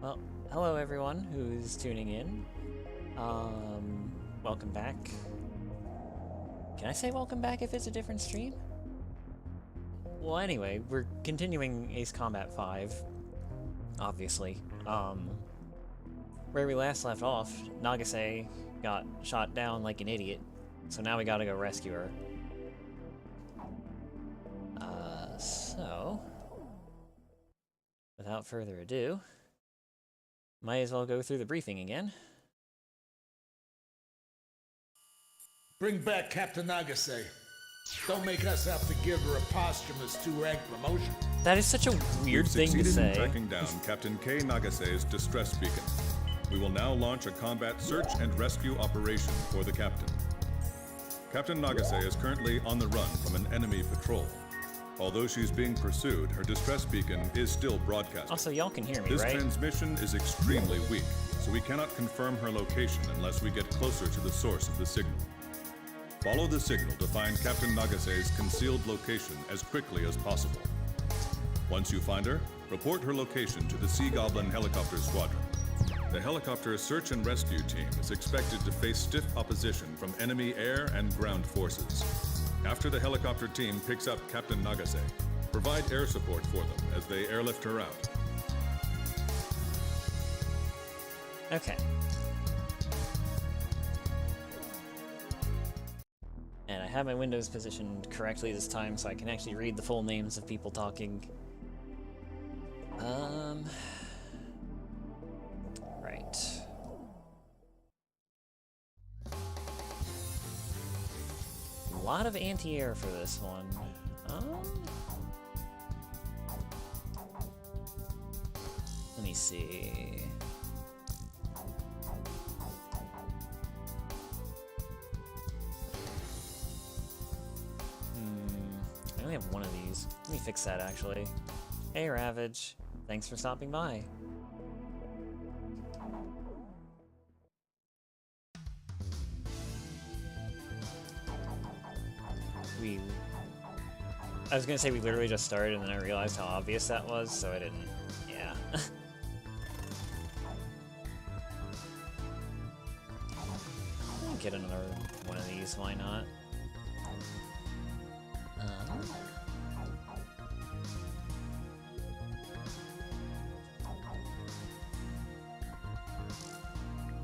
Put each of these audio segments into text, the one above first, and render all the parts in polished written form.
Well, hello everyone who's tuning in. Welcome back. Can I say welcome back if it's a different stream? Well, anyway, we're continuing Ace Combat 5, obviously. Where we last left off, Nagase got shot down like an idiot, so now we gotta go rescue her. So, without further ado, might as well go through the briefing again. Bring back Captain Nagase. Don't make us have to give her a posthumous 2-rank promotion. That is such a weird thing to say. In tracking down Captain K. Nagase's distress beacon. We will now launch a combat search and rescue operation for the captain. Captain Nagase is currently on the run from an enemy patrol. Although she's being pursued, her distress beacon is still broadcasting. Also, y'all can hear me, This right? transmission is extremely weak, so we cannot confirm her location unless we get closer to the source of the signal. Follow the signal to find Captain Nagase's concealed location as quickly as possible. Once you find her, report her location to the Sea Goblin Helicopter Squadron. The helicopter search and rescue team is expected to face stiff opposition from enemy air and ground forces. After the helicopter team picks up Captain Nagase, provide air support for them as they airlift her out. Okay. And I have my windows positioned correctly this time, so I can actually read the full names of people talking. Right. A lot of anti-air for this one. Let me see. I only have one of these. Let me fix that, actually. Hey, Ravage. Thanks for stopping by. I was gonna say we literally just started, and then I realized how obvious that was, so I didn't. Yeah. Get another one of these, why not?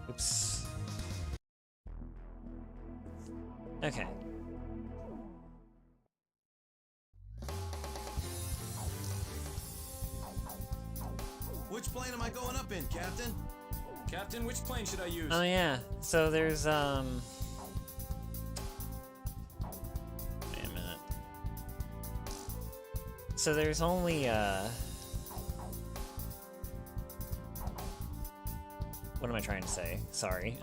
Oops. Okay. Which plane am I going up in, Captain? Captain, which plane should I use? Oh yeah, so there's wait a minute. So there's only what am I trying to say? Sorry.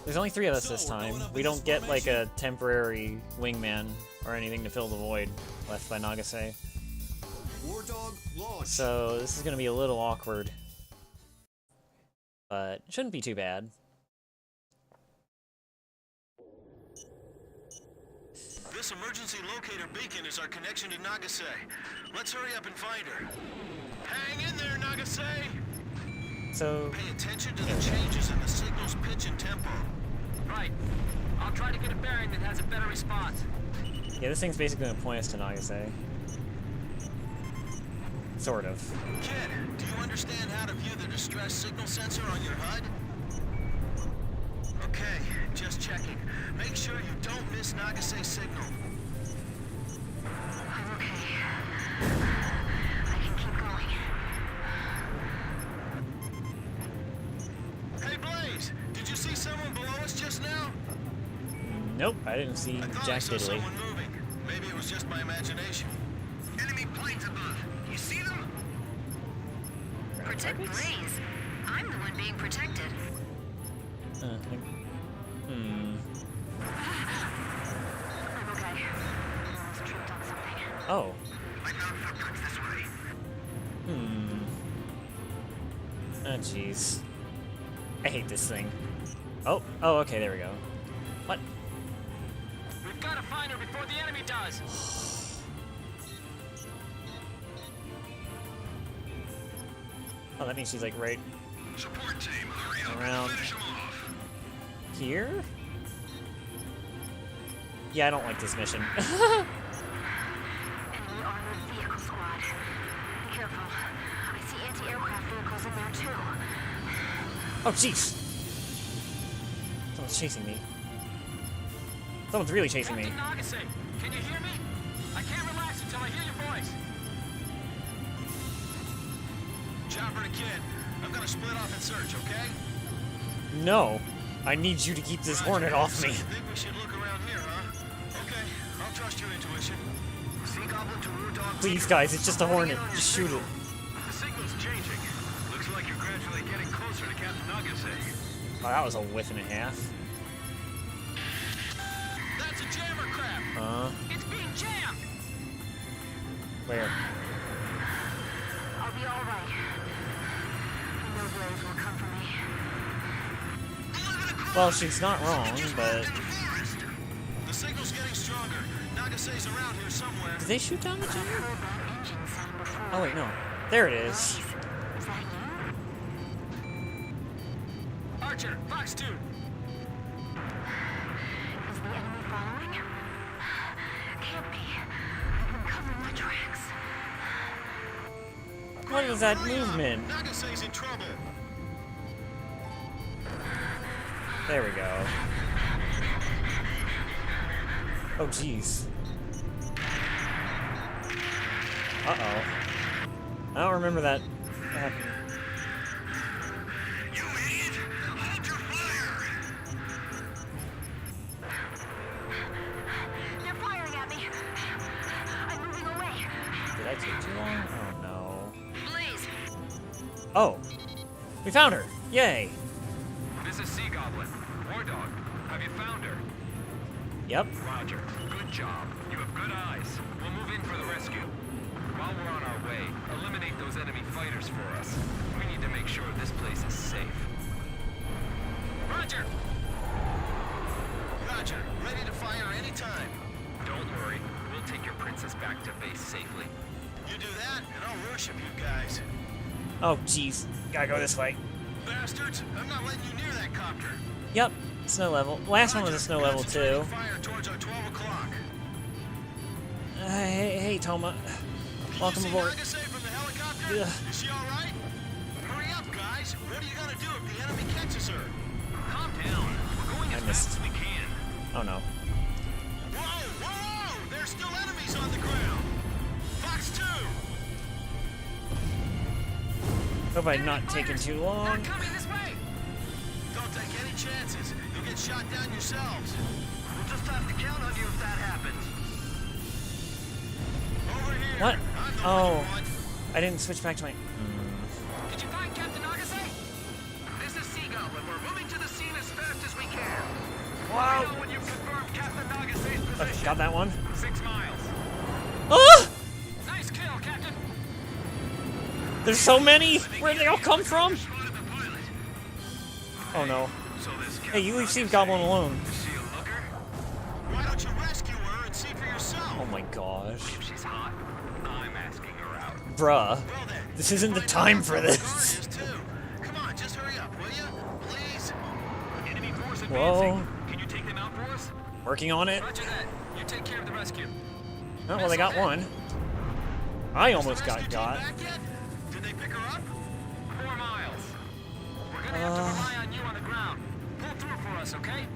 There's only 3 of us this time. We don't get like a temporary wingman or anything to fill the void left by Nagase. War Dog launch. So this is gonna be a little awkward, but it shouldn't be too bad. This emergency locator beacon is our connection to Nagase. Let's hurry up and find her. Hang in there, Nagase! So Pay attention to the changes in the signal's pitch and tempo. Right. I'll try to get a bearing that has a better response. yeah, this thing's basically gonna point us to Nagase. Sort of. Kid, do you understand how to view the distress signal sensor on your HUD? Okay, just checking. Make sure you don't miss Nagase's signal. I'm okay. I can keep going. Hey, Blaze! Did you see someone below us just now? Nope, I didn't see I thought I Jack saw Diddley. someone moving. Maybe it was just my imagination. Enemy planes above. You see them? Protect Blaze. I'm the one being protected. Hmm. I'm okay. Almost tripped on something. Oh. I found footprints this way. Oh, jeez. I hate this thing. Oh, okay, there we go. What? We've got to find her before the enemy does. Oh, that means she's like right Support team, hurry up around and finish him off. here? Yeah, I don't like this mission. Enemy armored vehicle squad. Be careful. I see anti-aircraft vehicles in there too. Oh, jeez! Someone's chasing me. Someone's really chasing me. Captain Nagase, can you hear me? I can't relax until I hear your voice. Chopper to Kid, I'm gonna split off and search, okay? No. I need you to keep this Hornet off So me. you think we should look around here, huh? Okay, I'll trust your intuition. Sea Goblin to Root Dog. Please, guys, it's just a Hornet. Just shoot it. The signal's changing. Looks like you're gradually getting closer to Captain Nagase. Oh, that was a whiff and a half. That's a jammer crab. It's being jammed. Where? I'll be all right. No blows will come for me. Well, she's not wrong, but... The signal's getting stronger. Nagase's around here somewhere. Did they shoot down the I've jammer? heard that engine sound before. Oh, wait, no. There it is. Is that you? Archer, Fox 2. Is the enemy following? Can't be. I've been covering my tracks. What is that Hurry up. movement? Nagase's in trouble. There we go. Oh, jeez. Uh-oh. I don't remember that happening. You idiot! Hold your fire! They're firing at me. I'm moving away. Did I take too long? Oh, no. Blaze. Oh! We found her! Yay! This is Sea Goblin. War Dog, have you found her? Yep. Roger. Good job. You have good eyes. We'll move in for the rescue. While we're on our way, eliminate those enemy fighters for us. We need to make sure this place is safe. Roger! Roger, ready to fire anytime. Don't worry. We'll take your princess back to base safely. You do that, and I'll worship you guys. Oh, jeez. Gotta go this way. Bastards, I'm not letting you near that copter. Yep. Snow level. Last one was a Roger, snow level, concentrate too. Fire towards our 12 o'clock. Hey, Toma. Welcome You see aboard. Nagase from the helicopter? Yeah. Is she all right? Hurry up, guys. What are you gonna do if the enemy catches her? Calm down. We're going I as missed. fast as we can. Oh, no. Whoa, whoa! There's still enemies on the ground. Fox 2. Hope I'm not taking too long. They're coming this way. Don't take any chances. You'll get shot down yourselves. We'll just have to count on you if that happens. Over here. What? I'm the Oh. lucky one. I didn't switch back to my... Did you find Captain Nagase? This is Sea Goblin. We're moving to the scene as fast as we can. Wow. Let me know when you've confirmed Captain Nagase's Oh, position. got that one? 6 miles. Ah! Nice kill, Captain. There's so many! Where'd they all come from? Spotted the pilot. Oh, no. So this Hey, you leave Steve Goblin alone. See a looker? Why don't you rescue her and see for yourself? Oh, my gosh. If she's hot, I'm asking her out. Bruh. Well then. This isn't the find time out for where the car this. is, too. Come on, just hurry up, will you? Please. Enemy force Whoa. advancing. Can you take them out for us? Working on it. Roger that. You take care of the rescue. Oh, well, they got one. I almost Is the got rescue team got. back yet? Did they pick her up? 4 miles. We're gonna have to rely on you on the ground. Pull through for us, okay?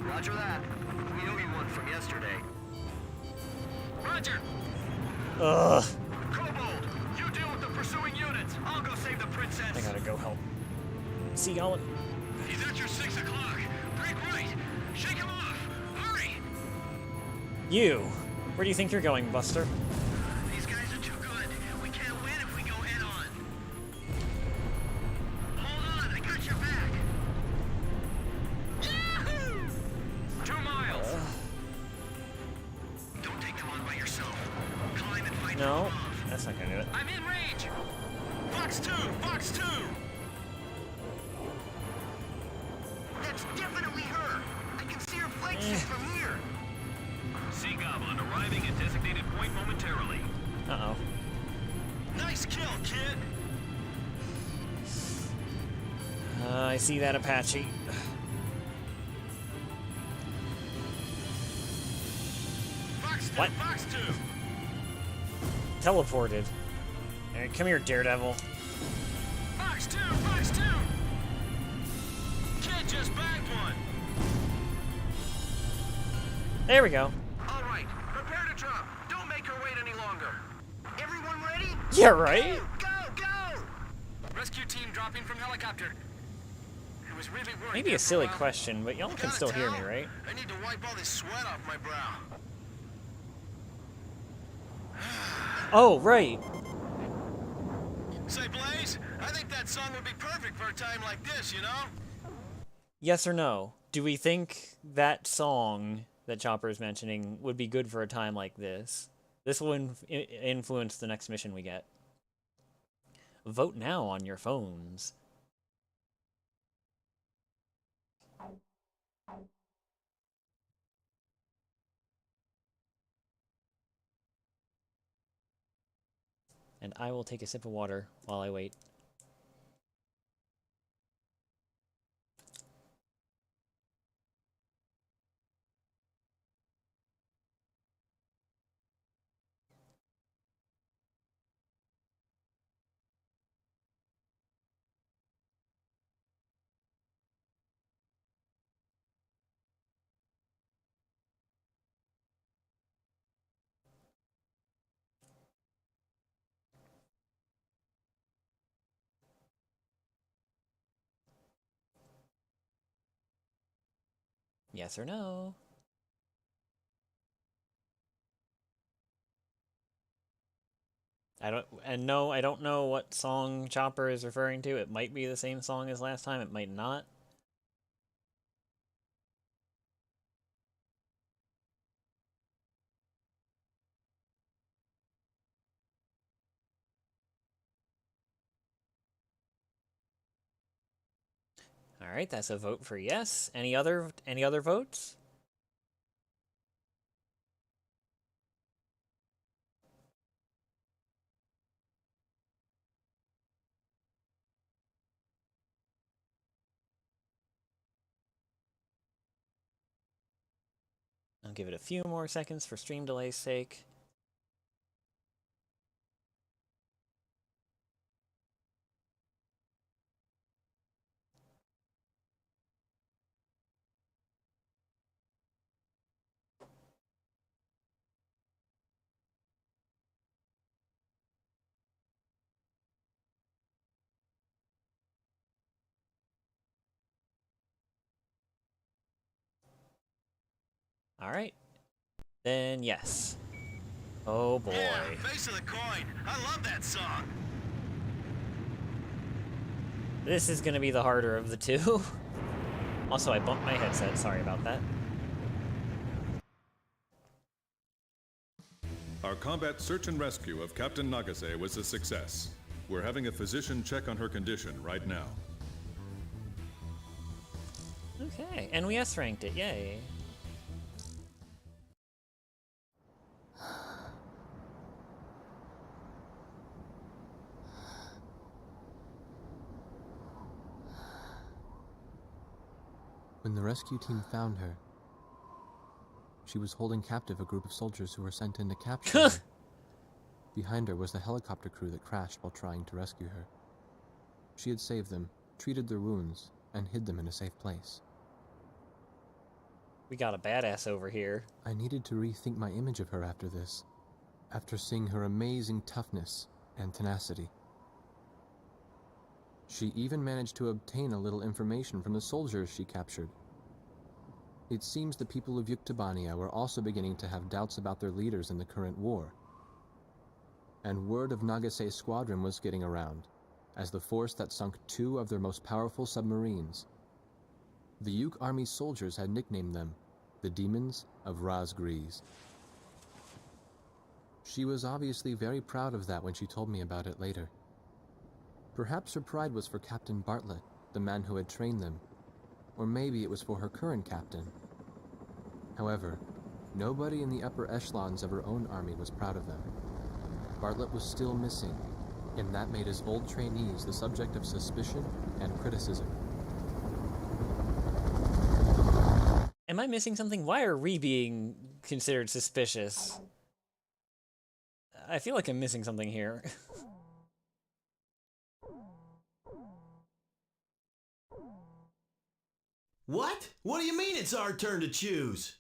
Roger that. We owe you one from yesterday. Roger. Ugh. Kobold, you deal with the pursuing units. I'll go save the princess. I gotta go help. See y'all. He's at your 6 o'clock. Break right. Shake him off. Hurry. You. Where do you think you're going, Buster? These guys are too good. We can't win if we go head on. Hold on. I got your back. Yahoo! 2 miles. Don't take them on by yourself. Climb and fight No, them off. that's not gonna do it. I'm in range. Fox 2! Fox 2! That's definitely her. I can see her flanking from here. Sea Goblin arriving at designated point momentarily. Uh-oh. Nice kill, kid. I see that Apache. Fox 2, What? Fox 2! Teleported. Alright, come here, Daredevil. Fox 2, Fox 2! Kid just bagged one! There we go. All right, prepare to drop. Don't make her wait any longer. Everyone ready? Yeah, right? Go, go! Rescue team dropping from helicopter. I was really worried. Maybe there a for silly while. question, but y'all can Got a still hear me, towel? right? I need to wipe all this sweat off my brow. Oh, right. Say, Blaze, I think that song would be perfect for a time like this, you know? Yes or no? Do we think that song that Chopper is mentioning would be good for a time like this? This will influence the next mission we get. Vote now on your phones. And I will take a sip of water while I wait. Yes or no? No, I don't know what song Chopper is referring to. It might be the same song as last time, it might not. Alright, that's a vote for yes. Any other votes? I'll give it a few more seconds for stream delay's sake. Alright. Then yes. Oh boy. Yeah, face of the coin. I love that song. This is gonna be the harder of the two. Also, I bumped my headset. Sorry about that. Our combat search and rescue of Captain Nagase was a success. We're having a physician check on her condition right now. Okay, and we S-ranked it. Yay. When the rescue team found her, she was holding captive a group of soldiers who were sent in to capture her. Behind her was the helicopter crew that crashed while trying to rescue her. She had saved them, treated their wounds, and hid them in a safe place. We got a badass over here. I needed to rethink my image of her after this, after seeing her amazing toughness and tenacity. She even managed to obtain a little information from the soldiers she captured. It seems the people of Yuktobania were also beginning to have doubts about their leaders in the current war. And word of Nagase's squadron was getting around, as the force that sunk 2 of their most powerful submarines. The Yuk Army soldiers had nicknamed them the Demons of Raz Grease. She was obviously very proud of that when she told me about it later. Perhaps her pride was for Captain Bartlett, the man who had trained them, or maybe it was for her current captain. However, nobody in the upper echelons of her own army was proud of them. Bartlett was still missing, and that made his old trainees the subject of suspicion and criticism. Am I missing something? Why are we being considered suspicious? I feel like I'm missing something here. What? What do you mean it's our turn to choose?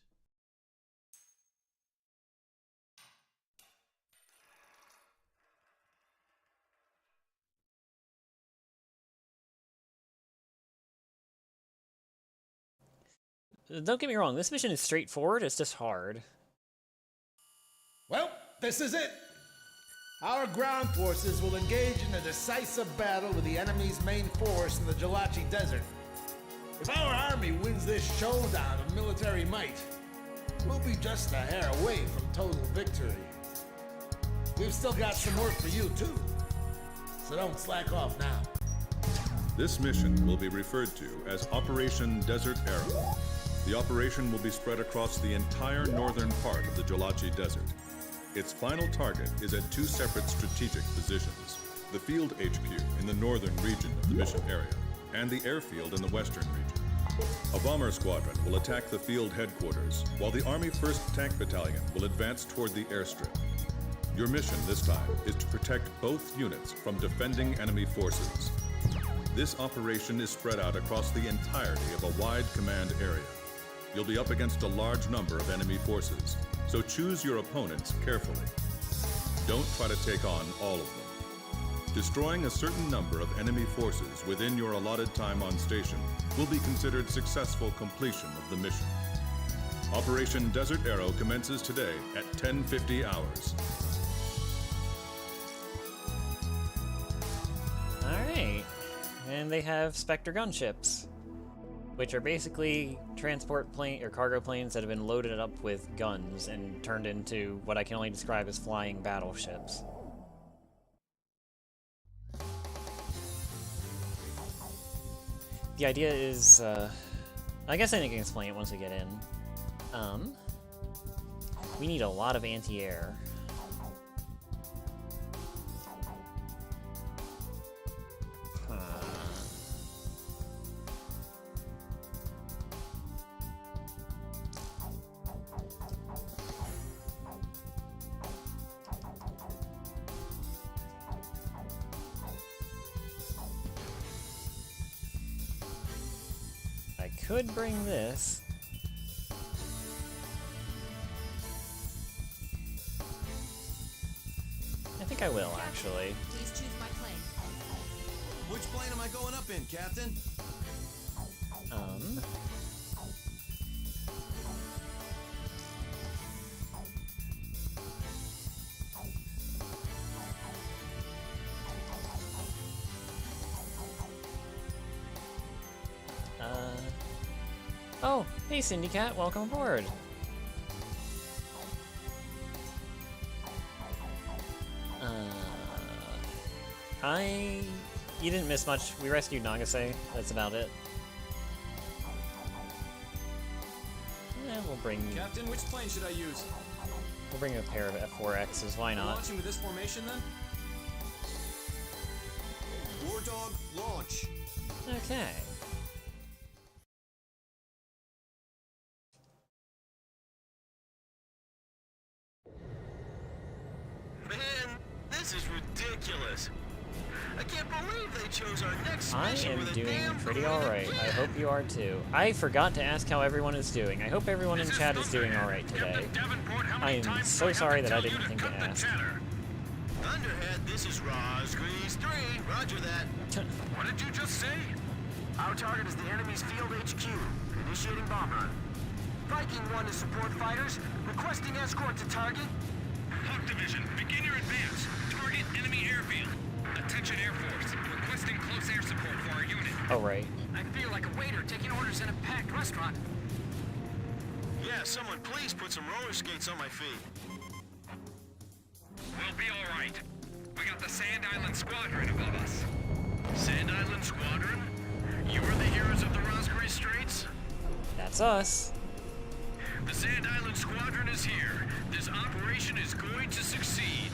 Don't get me wrong, this mission is straightforward, it's just hard. Well, this is it. Our ground forces will engage in a decisive battle with the enemy's main force in the Jalachi Desert. If our army wins this showdown of military might, we'll be just a hair away from total victory. We've still got some work for you, too. So don't slack off now. This mission will be referred to as Operation Desert Arrow. The operation will be spread across the entire northern part of the Jalachi Desert. Its final target is at two separate strategic positions: the field HQ in the northern region of the mission area, and the airfield in the western region. A bomber squadron will attack the field headquarters, while the Army 1st Tank Battalion will advance toward the airstrip. Your mission this time is to protect both units from defending enemy forces. This operation is spread out across the entirety of a wide command area. You'll be up against a large number of enemy forces, so choose your opponents carefully. Don't try to take on all of them. Destroying a certain number of enemy forces within your allotted time on station will be considered successful completion of the mission. Operation Desert Arrow commences today at 10:50 hours. Alright. And they have Spectre gunships, which are basically transport plane or cargo planes that have been loaded up with guns and turned into what I can only describe as flying battleships. The idea is, I guess I can explain it once we get in. We need a lot of anti-air. I could bring this. I think I will, actually. Please choose my plane. Which plane am I going up in, Captain? Oh, hey Cindy Cat, welcome aboard. You didn't miss much. We rescued Nagase, that's about it. Yeah, we'll bring Captain, which plane should I use? a pair of F4X's, why not? Launching with this formation, then? War Dog, launch! Okay. Man, this is ridiculous. I can't believe they chose our next I mission am with a doing damn pretty great alright. I hope you are too. I forgot to ask how everyone is doing. I hope everyone in chat is doing alright today. I am so sorry that I didn't think to ask. Thunderhead, this is Roz Grease 3. Roger that. What did you just say? Our target is the enemy's field HQ. Initiating bomb run. Viking 1 to support fighters. Requesting escort to target. Hawk Division, begin your advance. Target enemy airfield. Attention Air Force. Requesting close air support for our unit. Oh, right. I feel like a waiter taking orders in a packed restaurant. Yeah, someone please put some roller skates on my feet. We'll be all right. We got the Sand Island Squadron above us. Sand Island Squadron? You are the heroes of the Raspberry Straits? That's us. The Sand Island Squadron is here. This operation is going to succeed.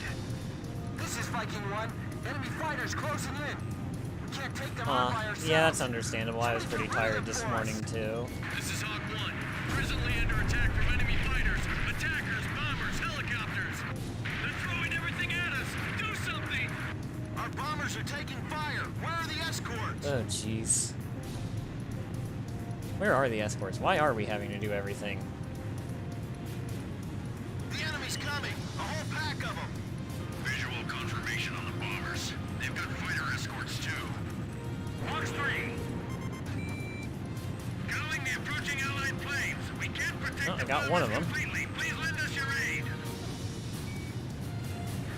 This is Viking 1. Enemy fighters closing in. We can't take them on by ourselves. Yeah, that's understandable. I was pretty tired this morning, too. This is Hawk 1. presently under attack from enemy fighters, attackers, bombers, helicopters. They're throwing everything at us. Do something. Our bombers are taking fire. Where are the escorts? Oh, jeez. Where are the escorts? Why are we having to do everything? The enemy's coming. A whole pack of them. Visual confirmation on the bombers. They've got fighter escorts too. Fox 3. Calling the approaching Allied planes. We can't protect Oh, I the got one of bombers them. completely. Please lend us your aid.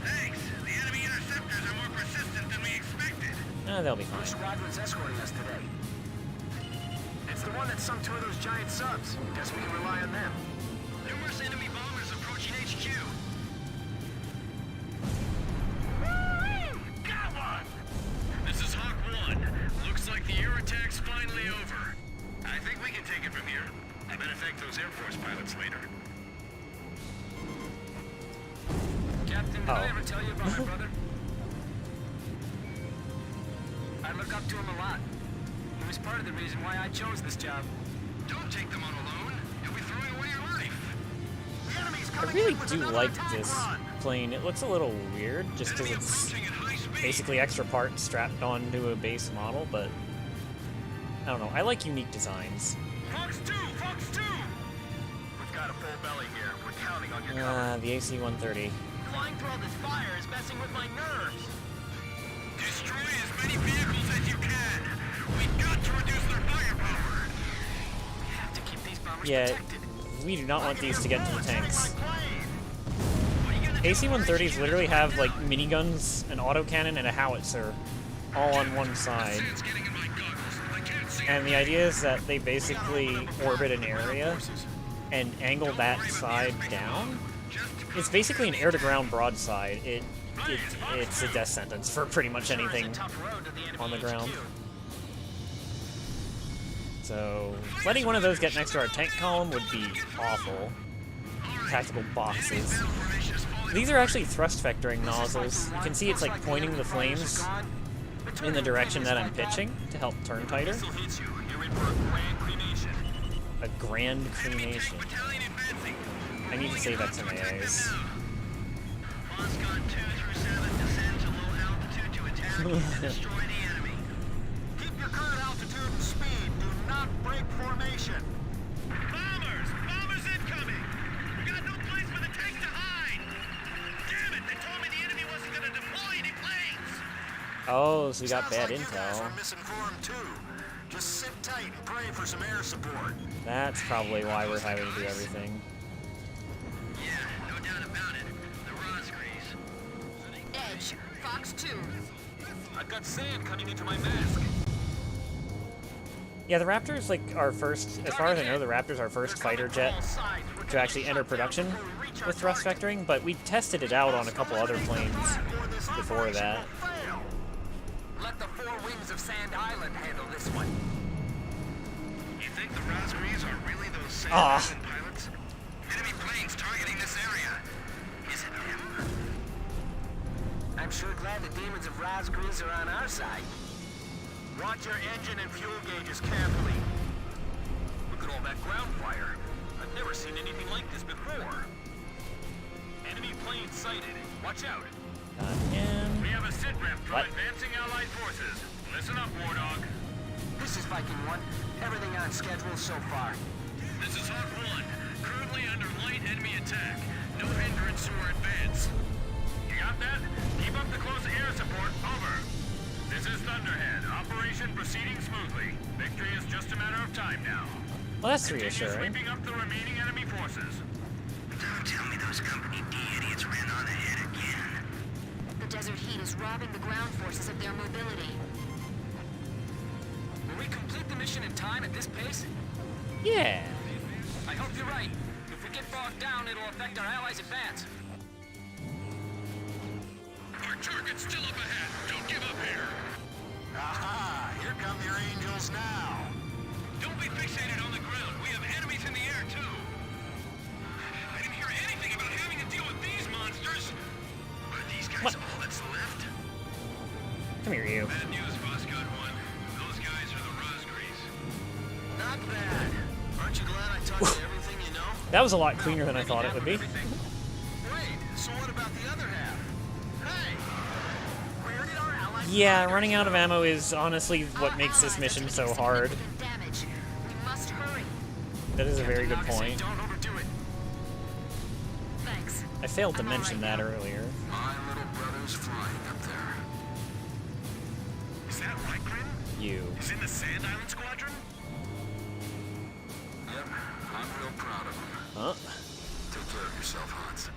Thanks. The enemy interceptors are more persistent than we expected. They'll be fine. Which squadron's escorting us today? It's the one that sunk two of those giant subs. Guess we can rely on them. Numerous enemy bombers approaching HQ. Got one! This is Hawk 1. Looks like the air attack's finally over. I think we can take it from here. I better thank those Air Force pilots later. Captain, did I ever tell you about my brother? I look up to him a lot. He was part of the reason why I chose this job. Don't take them on alone. You'll be throwing away your life. The enemy's I coming really in with do another like attack this run. plane. It looks a little weird just because Enemy it's approaching at high speed. basically extra parts strapped onto a base model, but I don't know. I like unique designs. Fox 2! Fox 2! We've got a full belly here. We're counting on your cover. The AC-130. Flying through all this fire is messing with my nerves. Destroy as many vehicles as you can. We've got to reduce their firepower. We have to keep these bombers Yeah, protected. we do not want these to get to the tanks. What are you gonna do? AC-130s literally have like miniguns, an autocannon, and a howitzer all on one side. Sand's getting in my goggles. I can't see. And the idea is that they basically orbit an area and angle that side down. It's basically an air-to-ground broadside. It's a death sentence for pretty much anything on the ground. So letting one of those get next to our tank column would be awful. Tactical boxes. These are actually thrust vectoring nozzles. You can see it's like pointing the flames in the direction that I'm pitching to help turn tighter. Missile hits you. You're in for a grand cremation. A grand cremation. I need to save XMAs. Moscon 2 through 7 descend to low altitude to attack and destroy the enemy. Keep your current altitude and speed. Do not break formation. Bombers! Bombers incoming! We got no place for the tanks to hide! Damn it! They told me the enemy wasn't gonna deploy any planes! Oh, so we got Sounds bad like you guys intel. are misinformed too. Just sit tight and pray for some air support. That's probably why we're having to do everything. Yeah, no doubt about it. The Rosgrees. Edge, Fox 2. I've got sand coming into my mask. Yeah, the Raptor's like our first, as far as I know, the Raptor's our first fighter jet to actually enter production with thrust vectoring, but we tested it out on a couple other planes before that. Let the four wings of Sand Island handle this one. You think the Rosgrees are really those same Ah. pilots? Enemy planes targeting this area. Is it them? I'm sure glad the demons of Rosgrees are on our side. Watch your engine and fuel gauges carefully. Look at all that ground fire. I've never seen anything like this before. Enemy plane sighted. Watch out. Again. We have a sit rep from What? advancing Allied forces. Listen up, War Dog. This is Viking 1. Everything on schedule so far. This is Hawk 1. Currently under light enemy attack. No hindrance to our advance. You got that? Keep up the close air support. Over. This is Thunderhead. Operation proceeding smoothly. Victory is just a matter of time now. Well, that's Continue reassuring. sweeping up the remaining enemy forces. Don't tell me those Company D idiots ran on ahead again. The desert heat is robbing the ground forces of their mobility. Will we complete the mission in time at this pace? Yeah. I hope you're right. If we get bogged down, it'll affect our allies' advance. Our target's still up ahead. Don't give up here. Aha! Here come your angels now. Don't be fixated on the ground. We have enemies in the air, too. I didn't hear anything about having to deal with these monsters. Are these guys What? all that's left? Come here, you. Bad news, Moscon 1. Those guys are the Rosgrees. Not bad. Aren't you glad I taught you everything That was a lot cleaner than I thought it would be. Wait, so what about the other half? Hey! Where did our allies... Yeah, running out of ammo is honestly what makes this mission so hard. Damage. We must hurry. That is a very good point. Don't overdo it. Thanks. I failed to mention that earlier. My little brother's flying up there. Is that Lycrin? You. He's in the Sand Island Squadron? Yep, I'm real proud of him. Huh? Take care of yourself, Hans.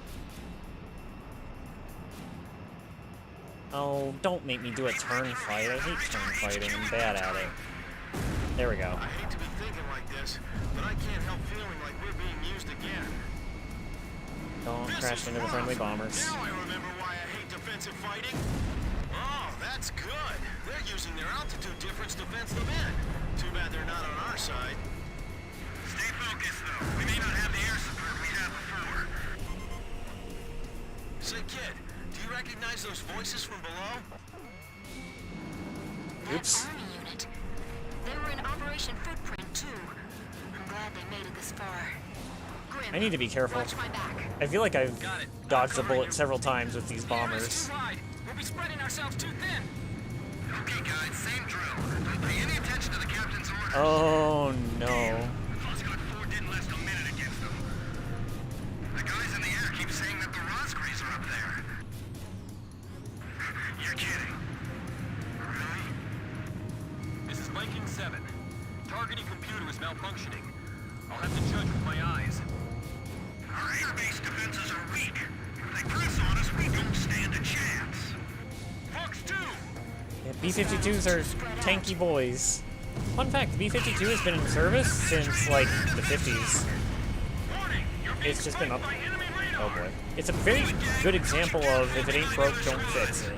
Oh, don't make me do a turn fight. I hate turn fighting. I'm bad at it. There we go. I hate to be thinking like this, but I can't help feeling like we're being used again. Don't crash into the friendly bombers. Now I remember why I hate defensive fighting. Oh, that's good. They're using their altitude difference to fence them in. Too bad they're not on our side. Stay focused, though. We may not have the air support we had before. Say, kid, do you recognize those voices from below? Oops. That army unit. They were in Operation Footprint, too. I'm glad they made it this far. Grim, I need to be careful. watch my back. I feel like I've dodged a bullet several times with these bombers. We'll be spreading ourselves too thin. Okay, guys, same drill. Don't pay any attention to the captain's orders. Oh no. Foscot 4 didn't last a minute against them. The guys in the air keep saying that the Rosgrees are up there. You're kidding. Really? This is Viking 7. Targeting computer is malfunctioning. I'll have to judge with my eyes. Our air-based defenses are weak. If they press on us, we don't stand a chance. Fox 2! Yeah, B-52s are tanky boys. Fun fact, the B-52 has been in service since, like, the 50s. Warning! You're being It's just been up... by enemy radar. Oh boy. It's a very good example of if it ain't broke, don't fix it.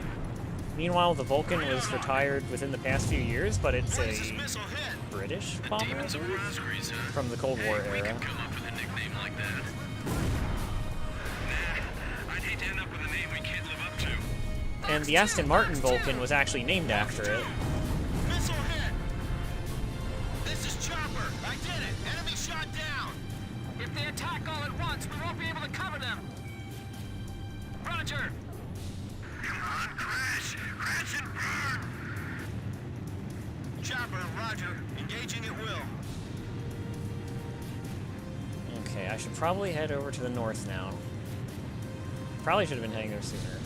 Meanwhile, the Vulcan was retired within the past few years, but it's a Missile hit. British bomber, I Demons of believe? Rosgrees, huh? From the Cold War We era. could come up with a nickname like that. Nah, I'd hate to end up with a name we can't live up to. And the Aston Martin Vulcan was actually named after it. Missile hit. This is Chopper. I did it. Enemy shot down. If they attack all at once, we won't be able to cover them. Roger. Come on, crash! Crash and burn! Chopper, Roger. Engaging at will. Okay, I should probably head over to the north now. Probably should have been heading there sooner.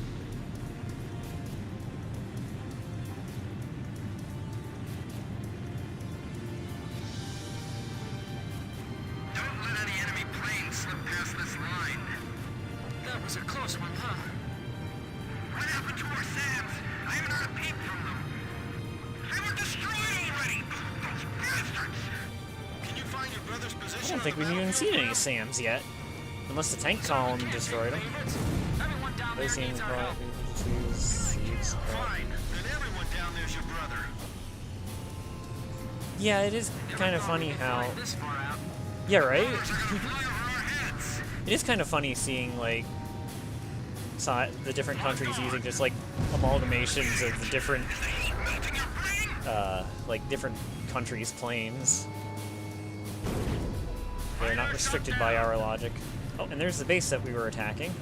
Don't let any enemy planes slip past this line. That was a close one, huh? What happened to our SAMs? I haven't heard a peep from them. They were destroyed already! Those bastards! Can you find your brother's position? I don't think we've even seen any SAMs yet. Unless the tank column destroyed them. Everyone down there Placing needs our help. seeds. Fine. Then everyone down there's your brother. Yeah, it is kind of funny how... This far out. Yeah, right? They're gonna fly over our heads! It is kind of funny seeing, like, the different countries using just, like, amalgamations of the different, Is the heat melting your brain? like, different countries' planes. They're not restricted by our logic. Oh, and there's the base that we were attacking.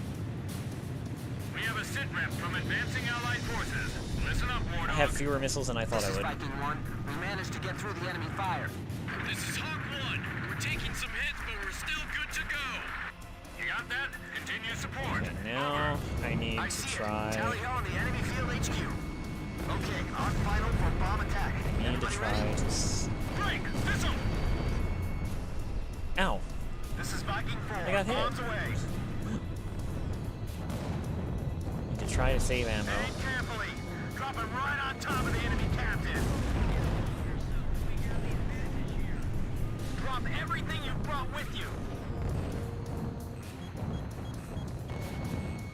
We have a sit rep from advancing Allied forces. Listen up, War I have fewer missiles than I thought I would. Viking 1. We managed to get through the enemy fire. This is Hawk 1. We're taking some hits, but we're still good to go. You got that? Continue support. And now I need I to see it. try... Tally ho on the enemy field HQ. Okay, on final for bomb attack. I need to Everybody try ready? to... Break! Missile! Ow! This is Viking 4. I got hit. Bombs away. Need to try to save ammo. Aim carefully. Dropping right on top of the enemy captain. Drop everything you brought with you.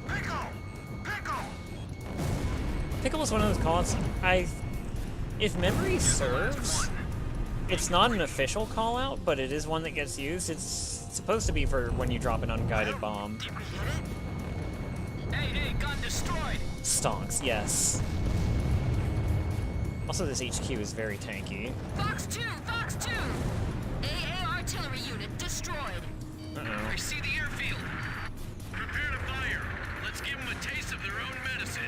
Pickle! Pickle! Pickle was one of those callouts. If memory serves, it's not an official call out, but it is one that gets used. It's supposed to be for when you drop an unguided bomb. Did we hit it? Hey, gun destroyed. Stonks, yes. Also, this HQ is very tanky. Fox 2! Fox 2! AA artillery unit destroyed. I see the airfield. Prepare to fire. Let's give them a taste of their own medicine.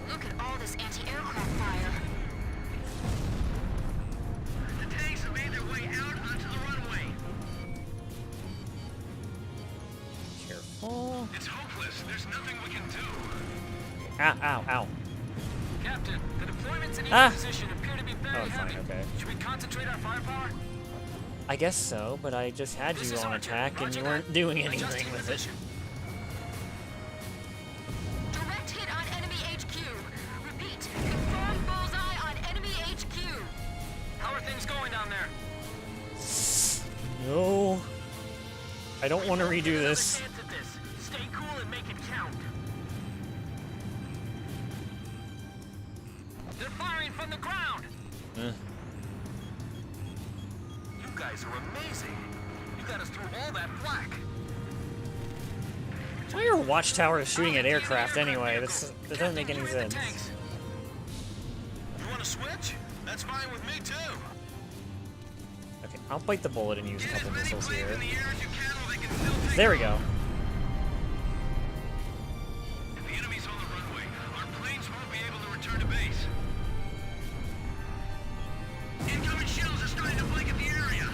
Look at all this anti-aircraft fire. The tanks have made their way out onto the runway. Careful. It's hopeless. There's nothing we can do. Ow, ow, ow. Captain, the deployments in each Ah! position appear to be very Oh, fine, heavy. okay. Should we concentrate our firepower? I guess so, but I just had This you is on Archer. attack and Roger you that. weren't doing anything Adjusting with it. position. Direct hit on enemy HQ. Repeat, confirm bullseye on enemy HQ. How are things going down there? No. I don't want to redo Another this. chance at this. Stay cool and make it count. They're firing from the ground. Eh. You guys are amazing. You got us through all that flak. Why are watchtowers shooting at aircraft anyway? That doesn't make any Captain, you're in the sense. tanks. You want to switch? That's fine with me, too. Okay, I'll bite the bullet and use a Get as couple many missiles planes here. in the air as you can while they can still take There we off. go. If the enemy's on the runway, our planes won't be able to return to base. Incoming shells are starting to blanket the area.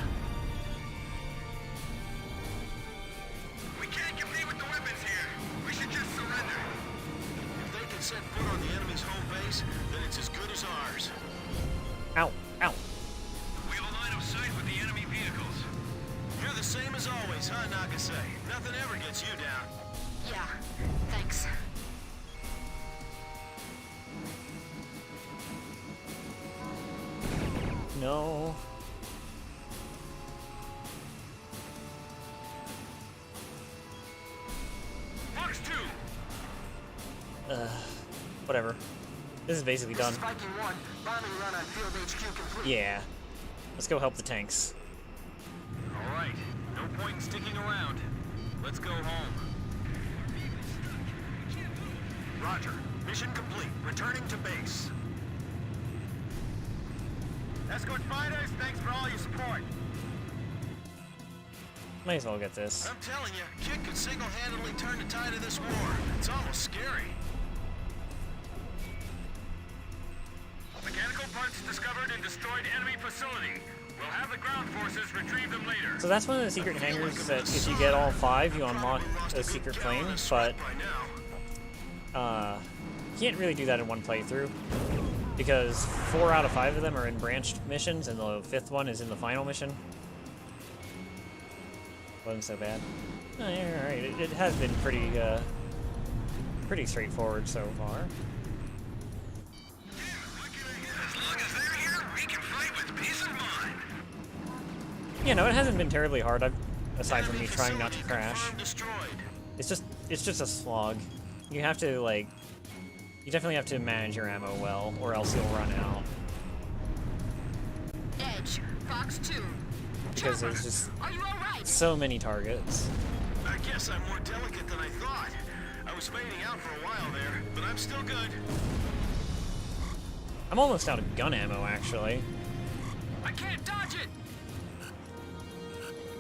We can't compete with the weapons here. We should just surrender. If they can set foot on the enemy's home base, then it's as good as ours. Ow, ow. We have a line of sight with the enemy vehicles. You're the same as always, huh, Nagase? Nothing ever gets you down. Yeah, thanks. No. Fox 2! Whatever. This is basically done. Viking 1, bombing run on field HQ complete. Yeah. Let's go help the tanks. All right. No point in sticking around. Let's go home. Roger. Mission complete. Returning to base. Escort fighters, thanks for all your support. Might as well get this. I'm telling you, Kid could single-handedly turn the tide of this war. It's almost scary. Mechanical parts discovered in destroyed enemy facility. We'll have the ground forces retrieve them later. So that's one of the secret hangars that if you get all 5, you unlock a secret plane, but you can't really do that in one playthrough because 4 out of 5 of them are in branched missions and the 5th one is in the final mission. Wasn't so bad. Alright, it has been pretty straightforward so far. As long as they're here, we can fight with peace of mind. You know, it hasn't been terribly hard, aside from me Enemy trying not to facility crash. confirmed destroyed. It's just a slog. You have to, like, you definitely have to manage your ammo well, or else you'll run out. Edge, Fox 2. Because Chopper, there's just are you alright? so many targets. I guess I'm more delicate than I thought. I was fading out for a while there, but I'm still good. I'm almost out of gun ammo, actually. I can't dodge it.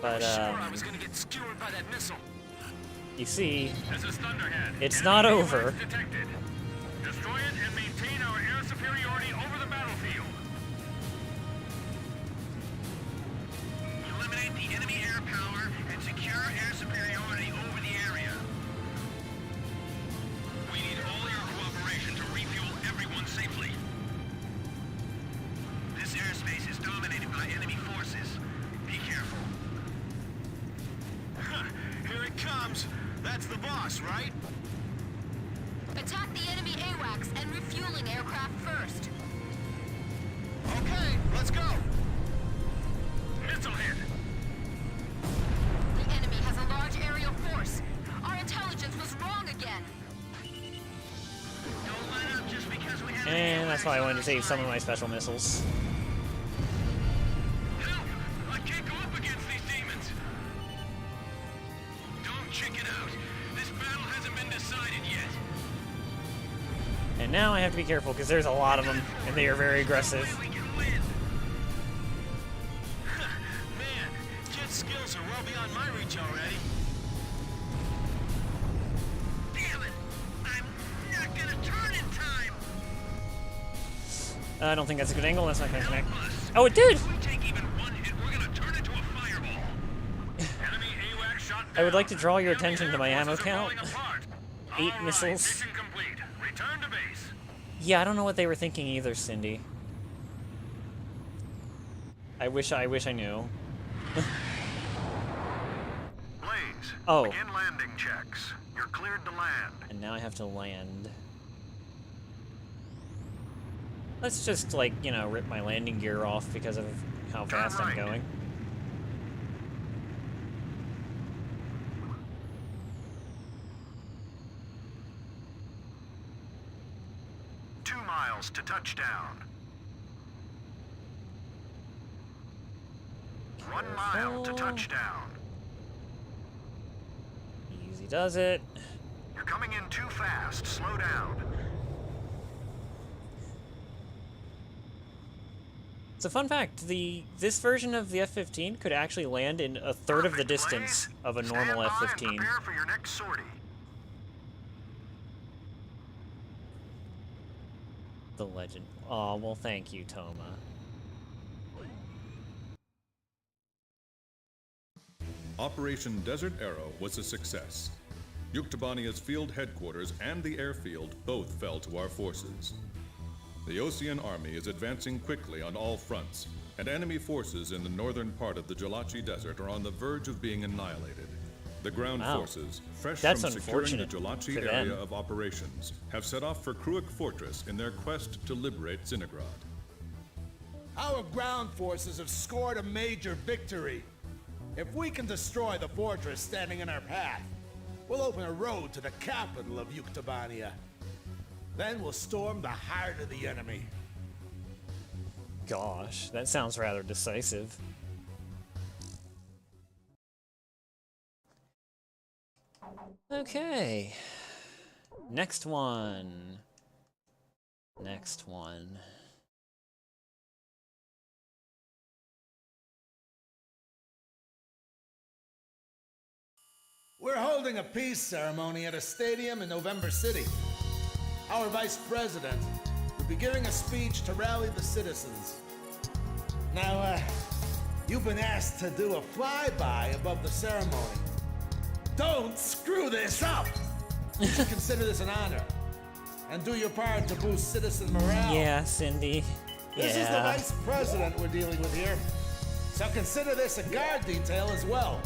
But, Sure, I was gonna get skewered by that missile. you see, This is Thunderhead. it's Enemy not AWACS over. detected. Destroy it and maintain our air superiority over the battlefield. Eliminate the enemy air power and secure air superiority over the area. We need all your cooperation to refuel everyone safely. This airspace is dominated by enemy forces. Be careful. Here it comes. That's the boss, right? Attack the enemy AWACS and refueling aircraft first. Okay, let's go. Missile hit. The enemy has a large aerial force. Our intelligence was wrong again. Don't let up just because we have And that's why I wanted to save some of my special missiles. Help! I can't go up against these demons! Don't chicken out. This battle hasn't been decided yet. And now I have to be careful because there's a lot of them, and they are very aggressive. We can win. Man, speech already. Damn it! I'm not gonna turn in time! I don't think that's a good angle. That's not gonna connect. Oh, it did! If we take even one hit, we're gonna turn into a fireball. Enemy AWAC shot I would down. like to draw your Enemy attention to my air ammo forces are count. falling apart. 8 All right, missiles. mission complete. Return to base. Yeah, I don't know what they were thinking either, Cindy. I wish I knew. Blaze, Oh. begin landing checks. You're cleared to land. And now I have to land. Let's just, like, you know, rip my landing gear off because of how fast I'm right. going. Miles to touchdown. 1 mile to touchdown. Easy does it. You're coming in too fast. Slow down. It's a fun fact, this version of the F-15 could actually land in a third of the Perfect, distance Blaze. of a Stand normal by and F-15. prepare for your next sortie. The legend. Oh, well, thank you, Toma. Operation Desert Arrow was a success. Yuktobania's field headquarters and the airfield both fell to our forces. The Osean Army is advancing quickly on all fronts, and enemy forces in the northern part of the Jalachi Desert are on the verge of being annihilated. The ground Wow. forces, fresh That's from securing the unfortunate Jalachi for area them. of operations, have set off for Kruik Fortress in their quest to liberate Zinigrad. Our ground forces have scored a major victory. If we can destroy the fortress standing in our path, we'll open a road to the capital of Yuktobania. Then we'll storm the heart of the enemy. Gosh, that sounds rather decisive. Okay. Next one. Next one. We're holding a peace ceremony at a stadium in November City. Our vice president will be giving a speech to rally the citizens. Now, you've been asked to do a flyby above the ceremony. Don't screw this up! You should consider this an honor. And do your part to boost citizen morale. Yeah, Cindy. This is the vice president we're dealing with here. So consider this a guard detail as well.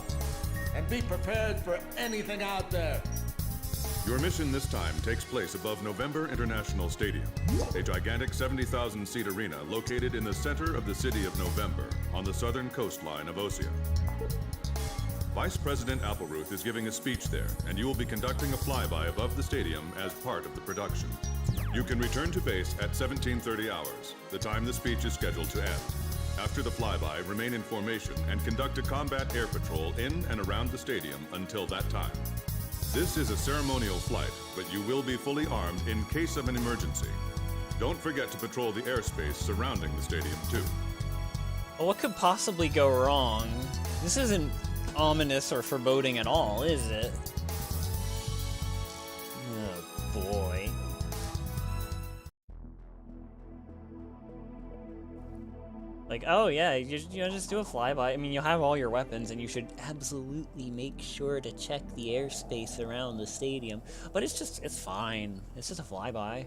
And be prepared for anything out there. Your mission this time takes place above November International Stadium, a gigantic 70,000-seat arena located in the center of the city of November on the southern coastline of Osea. Vice President Appleruth is giving a speech there, and you will be conducting a flyby above the stadium as part of the production. You can return to base at 17:30 hours, the time the speech is scheduled to end. After the flyby, remain in formation and conduct a combat air patrol in and around the stadium until that time. This is a ceremonial flight, but you will be fully armed in case of an emergency. Don't forget to patrol the airspace surrounding the stadium, too. Well, what could possibly go wrong? This isn't ominous or foreboding at all, is it? Oh, boy. Like, oh yeah, just do a flyby. I mean, you'll have all your weapons, and you should absolutely make sure to check the airspace around the stadium. But it's fine. It's just a flyby.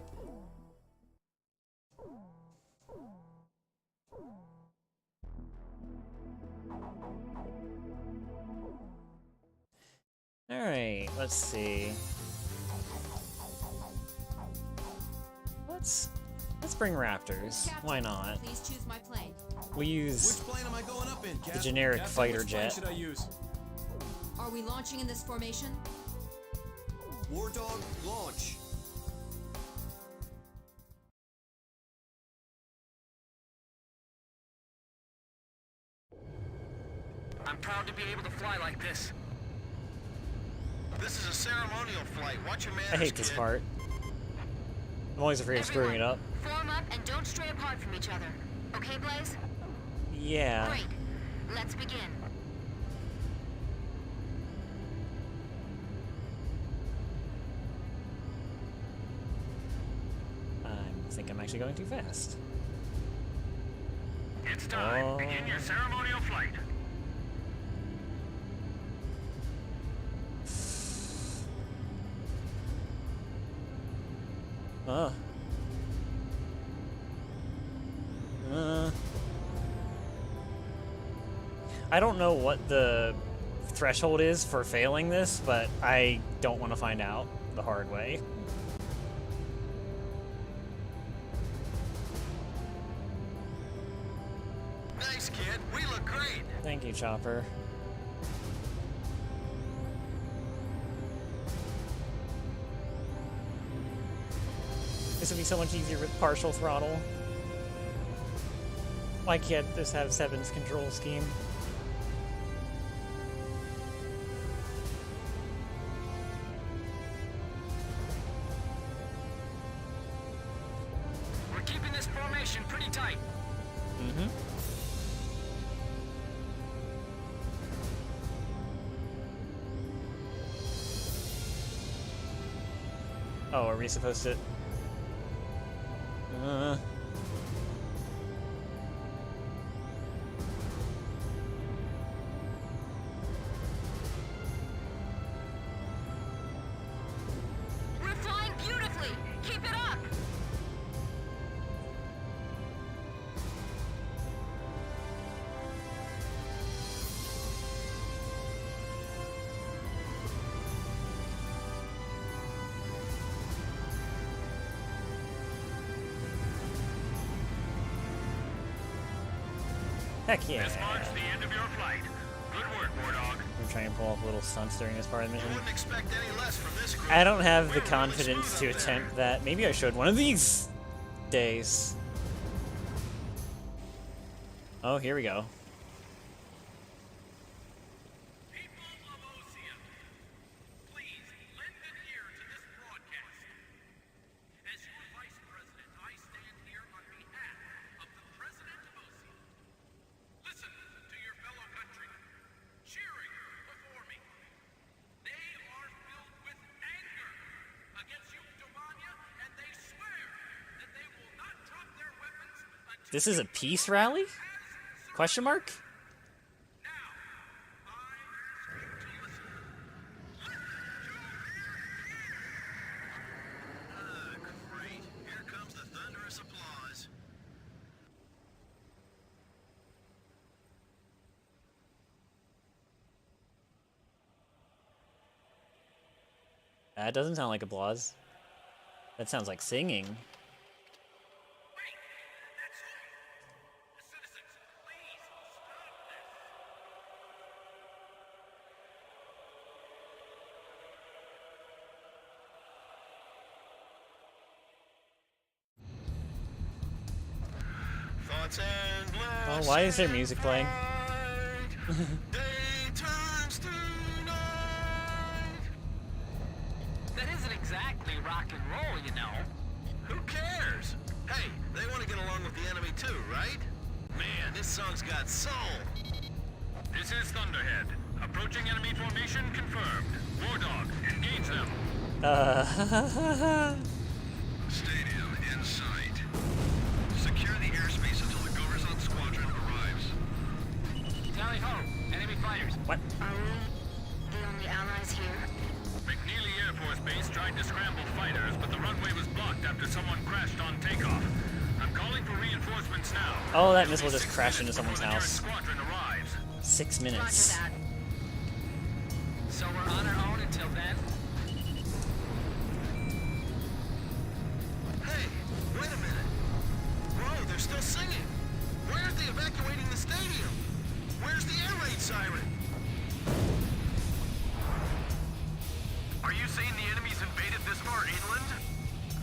Alright, let's see. Let's bring Raptors. Why not? Please choose my plane. We use Which plane am I going up in, Captain? generic Captain, fighter which plane jet. should I use? Are we launching in this formation? War Dog, launch. I'm proud to be able to fly like this. This is a ceremonial flight. Watch your manners, I hate this part. I'm always afraid of screwing it up. Form up and don't stray apart from each other. Okay, Blaze? Yeah. Great. Let's begin. think I'm actually going too fast. It's time. Begin your ceremonial flight. I don't know what the threshold is for failing this, but I don't want to find out the hard way. Nice, kid. We look great. Thank you, Chopper. This would be so much easier with partial throttle. Why can't this have Seven's control scheme? We're keeping this formation pretty tight. Mm-hmm. Oh, are we supposed to... We're flying beautifully! Keep it up! Heck yeah. This marks the end of your flight. Good work, Wardog. I'm trying to pull off little stunts during this part of the mission. Wouldn't expect any less from this group. I don't have the confidence to attempt that. Maybe I should one of these days. Oh, here we go. People of Osea, please lend an ear to this broadcast. As your Vice President, I stand here on behalf of the President of Osea. Listen to your fellow countrymen cheering before me. They are filled with anger against Yuktobania, and they swear that they will not drop their weapons until This is a peace rally? Question mark? Great. Here comes the thunderous applause. That doesn't sound like applause. That sounds like singing. Wait, that's all. Citizens, please stop this. Thoughts and Oh, why is there music playing? Day turns to night. That isn't exactly rock and roll, you know. Who cares? Hey, they want to get along with the enemy too, right? Man, this song's got soul. This is Thunderhead. Approaching enemy formation confirmed. Wardog, engage them. Stadium in sight. Secure the airspace until the Goverzon squadron arrives. Tally ho, enemy fighters. What? Are we the only allies here? McNeely Air Force Base tried to scramble fighters, but the runway was blocked after someone crashed on takeoff. I'm calling for reinforcements now. Oh, that missile just crashed into someone's Before the nearest house. squadron arrives. 6 Roger minutes. that. So we're on our own until then? Hey, wait a minute. Whoa, they're still singing. Why aren't they evacuating the stadium? Where's the air raid siren? Are you saying the enemy's invaded this far inland?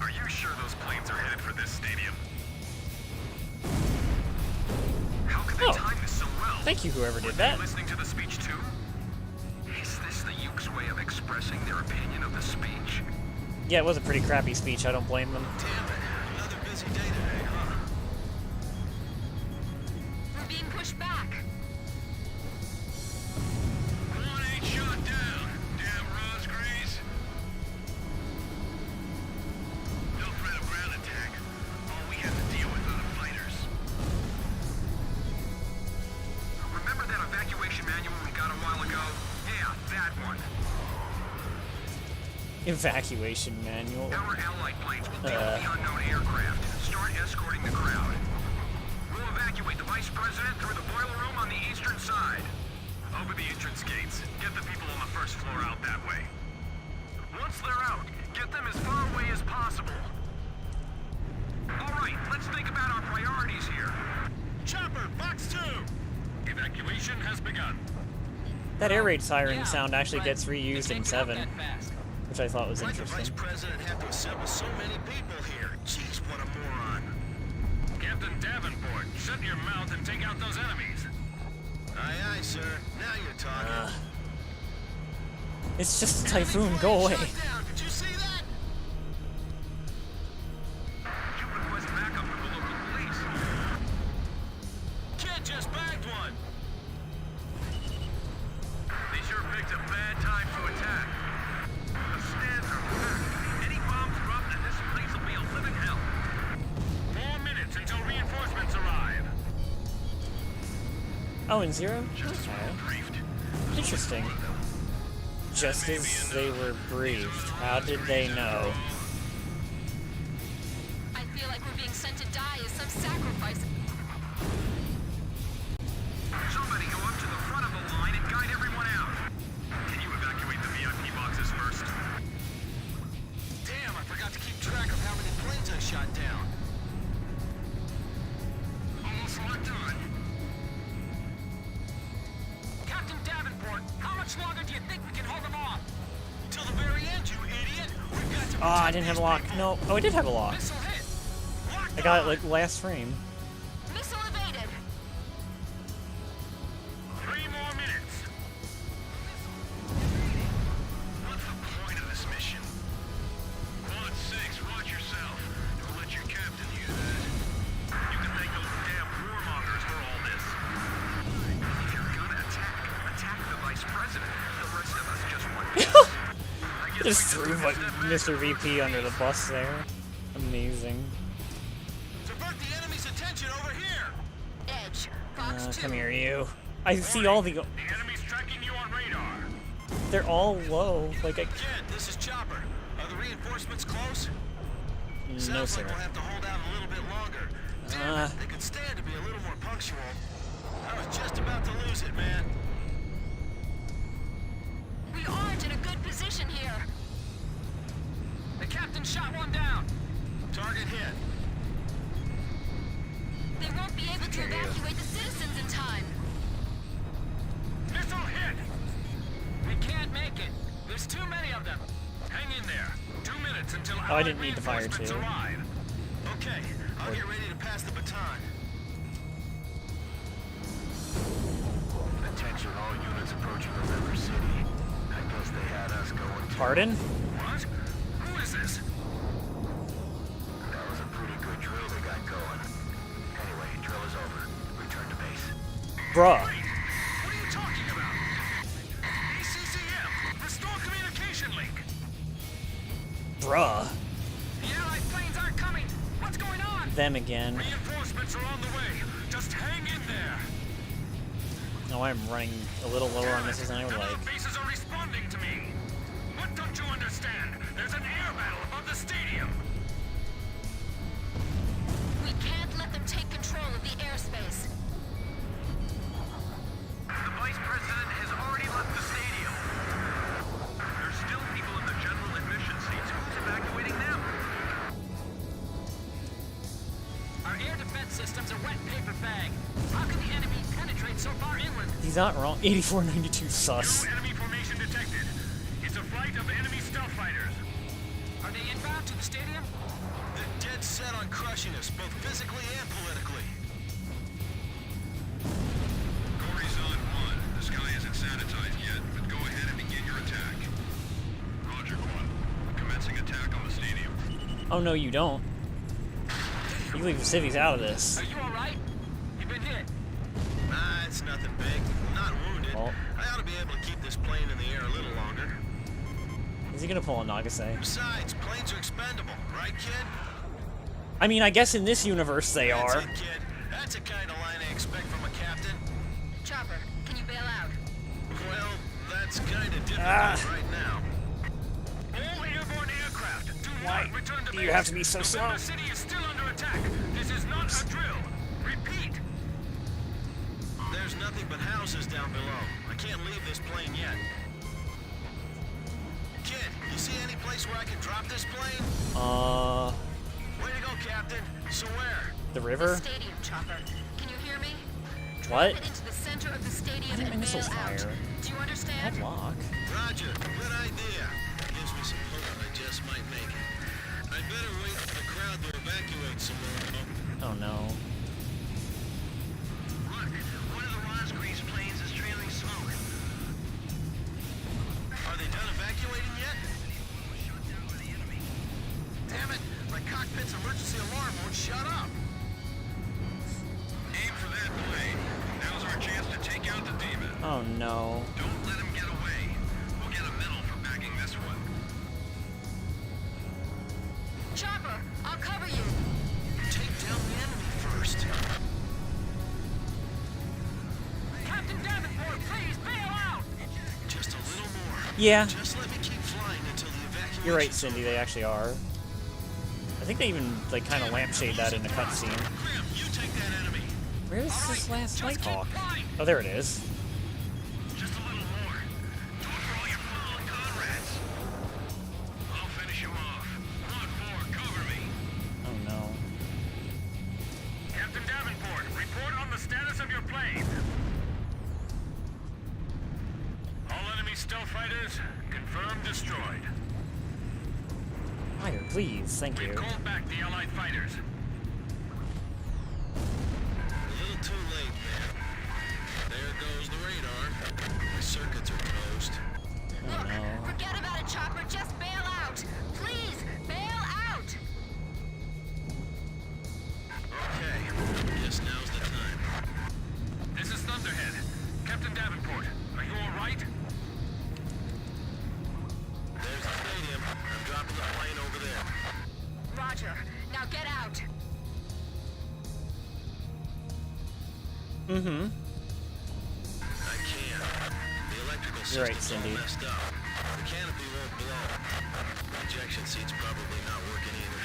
Are you sure those planes are headed for this stadium? How could they Oh. time this so well? Thank you, whoever did Were that. they listening to the speech too? Is this the Yuke's way of expressing their opinion of the speech? Yeah, it was a pretty crappy speech. I don't blame them. Damn it, another busy day today, huh? We're being pushed back. One ain't shot down, damn Rosgreaves. No threat of ground attack. Evacuation manual. Our allied planes will deal with the unknown aircraft. Start escorting the crowd. We'll evacuate the Vice President through the boiler room on the eastern side. Open the entrance gates. Get the people on the first floor out that way. Once they're out, get them as far away as possible. All right, let's think about our priorities here. Chopper, box 2! Evacuation has begun. That air raid siren sound actually gets reused in 7, which I thought was Why'd the Vice interesting. President have to assemble so many people here? Jeez, what a moron. Captain Davenport, shut your mouth and take out those enemies. Aye, aye, sir. Now you're talking. It's just a typhoon, go away. Shut down. Did you see that? You request backup from the local police. Kid just bagged one. They sure picked a bad time to attack. The stands are packed. Any bombs dropped and this place will be a living hell. 4 minutes until reinforcements arrive. Oh, and 0? Just Okay. briefed. Interesting. Just as they were briefed. How did they know? I feel like we're being sent to die as some sacrifice. Somebody go up to the front of the line and guide everyone out. Can you evacuate the VIP boxes first? Damn, I forgot to keep track of how many planes I shot down. Almost locked on. Captain Davenport, how much longer do you think we can hold them off? Till the very end, you idiot! We've got to Oh, I didn't have a lock. No. Oh, I did have a lock. Missile hit! Locked I got it on! like last frame. Missile evaded. 3 more minutes. What's the point of this mission? Quad 6, watch yourself. Don't let your captain use that. You can thank those damn warmongers for all this. If you're gonna attack the Vice President. The rest of us just want peace. I guess Just we threw just like step back. Mr. VP under the bus there. Amazing. Divert the enemy's attention over here! Edge. Box 2. Come here, you. I see all the. The enemy's tracking you on radar. They're all low. Like I. Kid, this is Chopper. Are the reinforcements close? No, Sounds sir. like we'll have to hold out a little bit longer. Damn it, they could stand to be a little more punctual. I was just about to lose it, man. We aren't in a good position here. The captain shot one down. Target hit. They won't be able to evacuate the citizens in time. Missile hit. We can't make it. There's too many of them. Hang in there. 2 minutes until I didn't need to fire reinforcements two. arrive. Okay, I'll get ready to pass the baton. Attention all units approaching the river city. I guess they had us going too. Pardon? What? Who is this? That was a pretty good drill they got going. Anyway, drill is over. Return to base. Bruh. What are you talking about? ACCM! Restore communication link! Bruh. The Allied planes aren't coming. What's going on? Them again. Reinforcements are on the way. Just hang in there. Oh, I'm running a little lower on this than I would None like. of the bases are responding to me. What don't you understand? There's an air battle above the stadium. We can't let them take control of the airspace. The Vice President has already left the stadium. There's still people in the general admission seats. Who's evacuating them? Our air defense system's a wet paper bag. How can the enemy penetrate so far inland? He's not wrong. 8492 sus. New enemy formation detected. It's a flight of enemy stealth fighters. Are they inbound to the stadium? They're dead set on crushing us, both physically and politically. Horizon 1. The sky isn't sanitized yet, but go ahead and begin your attack. Roger 1. Commencing attack on the stadium. Oh no, you don't. You leave the civvies out of this. Are you alright? You been hit? Nah, it's nothing big. Not wounded. Well. I ought to be able to keep this plane in the air a little longer. Is he gonna pull a Nagase? Besides, planes are expendable, right, kid? I mean, I guess in this universe they That's are. it, kid. That's the kind of line I expect from a captain. Chopper, can you bail out? Well, that's kind of difficult Ah. right now. All air Why Return to do base. you have to be so November slow? City is still under attack. This is not a drill. Repeat. There's nothing but houses down below. I can't leave this plane yet. Kid, you see any place where I can drop this plane? Way to go, Captain. So where? The The river? stadium, Chopper. Can you hear me? What? Drop it into the center of the stadium Why did my and bail missiles out. fire? Do you understand? Headlock. Roger. Good idea. Gives me some hope I just might make it. I'd better wait for the crowd to evacuate some more. Oh no. Look, one of the Rosgreaves planes is trailing smoke. Are they done evacuating yet? Damn it! My cockpit's emergency alarm won't shut up. Aim for that plane. Now's our chance to take out the demon. Oh no. Don't let him get away. We'll get a medal for bagging this one. Chopper, I'll cover you. Take down the enemy first. Captain Davenport, please bail out! Just a little more. Yeah, Just let me keep flying until the evacuation. you're right, Cindy. They actually are. I think they even like kind of lampshade that in the cutscene. Grim, you take that enemy. Where's this last Just keep Nighthawk? flying. Oh, there it is. Just a little more. Do it for all your fallen comrades. I'll finish him off. Lot 4, cover me. Oh no. Captain Davenport, report on the status of your plane. All enemy stealth fighters, confirmed destroyed. Fire, please. Thank you. We've called back the Allied fighters. A little too late, man. There goes the radar. My circuits are toast. Oh Look, no. forget about it, Chopper. Just bail out. Please, bail out. Okay, guess now's the time. This is Thunderhead. Captain Davenport, are you all right? There's the stadium. I'm dropping the plane over there. Roger. Now get out. Mm-hmm. I can't. The electrical You're right, system's all Cindy. messed up. The canopy won't blow. The ejection seat's probably not working either.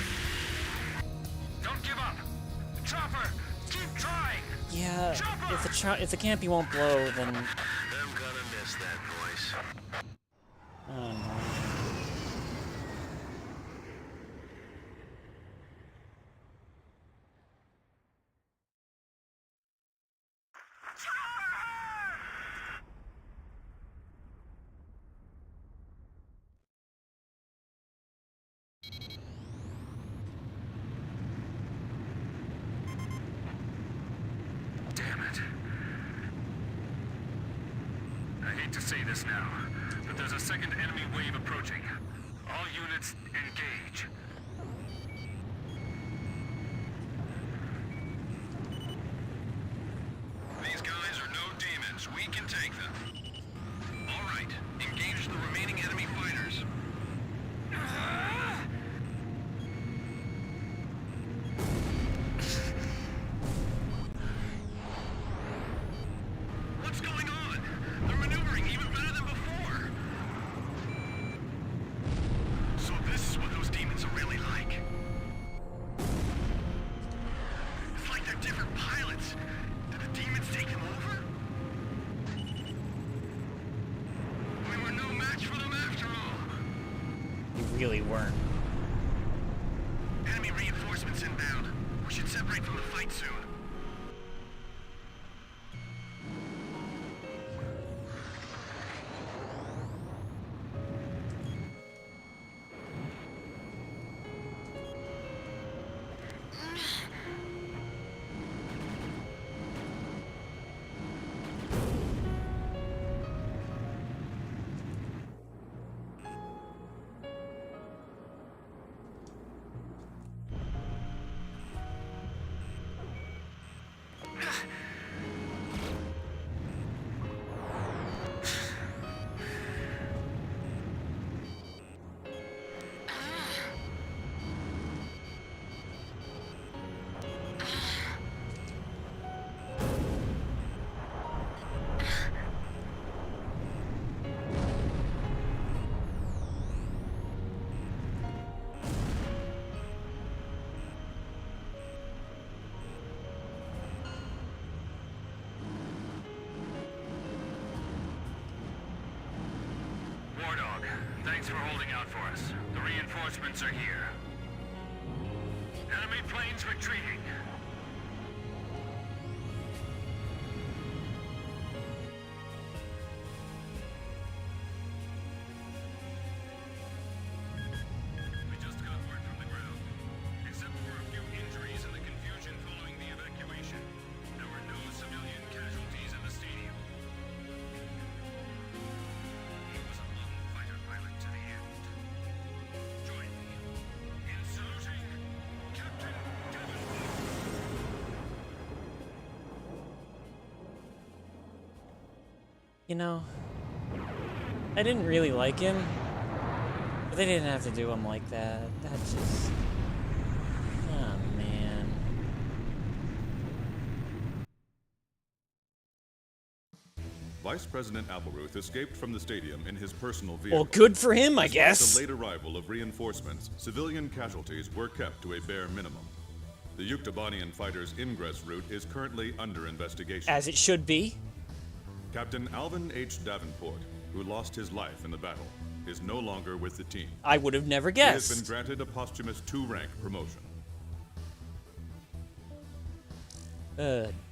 Don't give up. Chopper, keep trying. Yeah. Chopper! If the campy won't blow, then. I'm gonna miss that voice. Oh no. Damn it. I hate to say this now, but there's a second enemy wave approaching. All units, engage. These guys are no demons. We can take them. All right, engage the remaining enemy fighters. What's going on? They're maneuvering even better than before. So this is what those demons are really like. It's like they're different pilots. Did the demons take them over? We were no match for them after all. You really weren't. Enemy reinforcements inbound. We should separate from the fight soon. for holding out for us. The reinforcements are here. Enemy planes retreating. We just got word from the ground. Except for a few injuries and the confusion following the evacuation, there were no civilian casualties in the stadium. He was a lone fighter pilot to the end. Join me in saluting Captain Davenport. You know, I didn't really like him, but they didn't have to do him like that. That just... Oh, man. Vice President Appleruth escaped from the stadium in his personal vehicle. Well, good for him, I Despite guess. the late arrival of reinforcements, civilian casualties were kept to a bare minimum. The Yuktobanian fighters' ingress route is currently under investigation. As it should be. Captain Alvin H. Davenport, who lost his life in the battle, is no longer with the team. I would have never He has guessed. been granted a posthumous 2-rank promotion.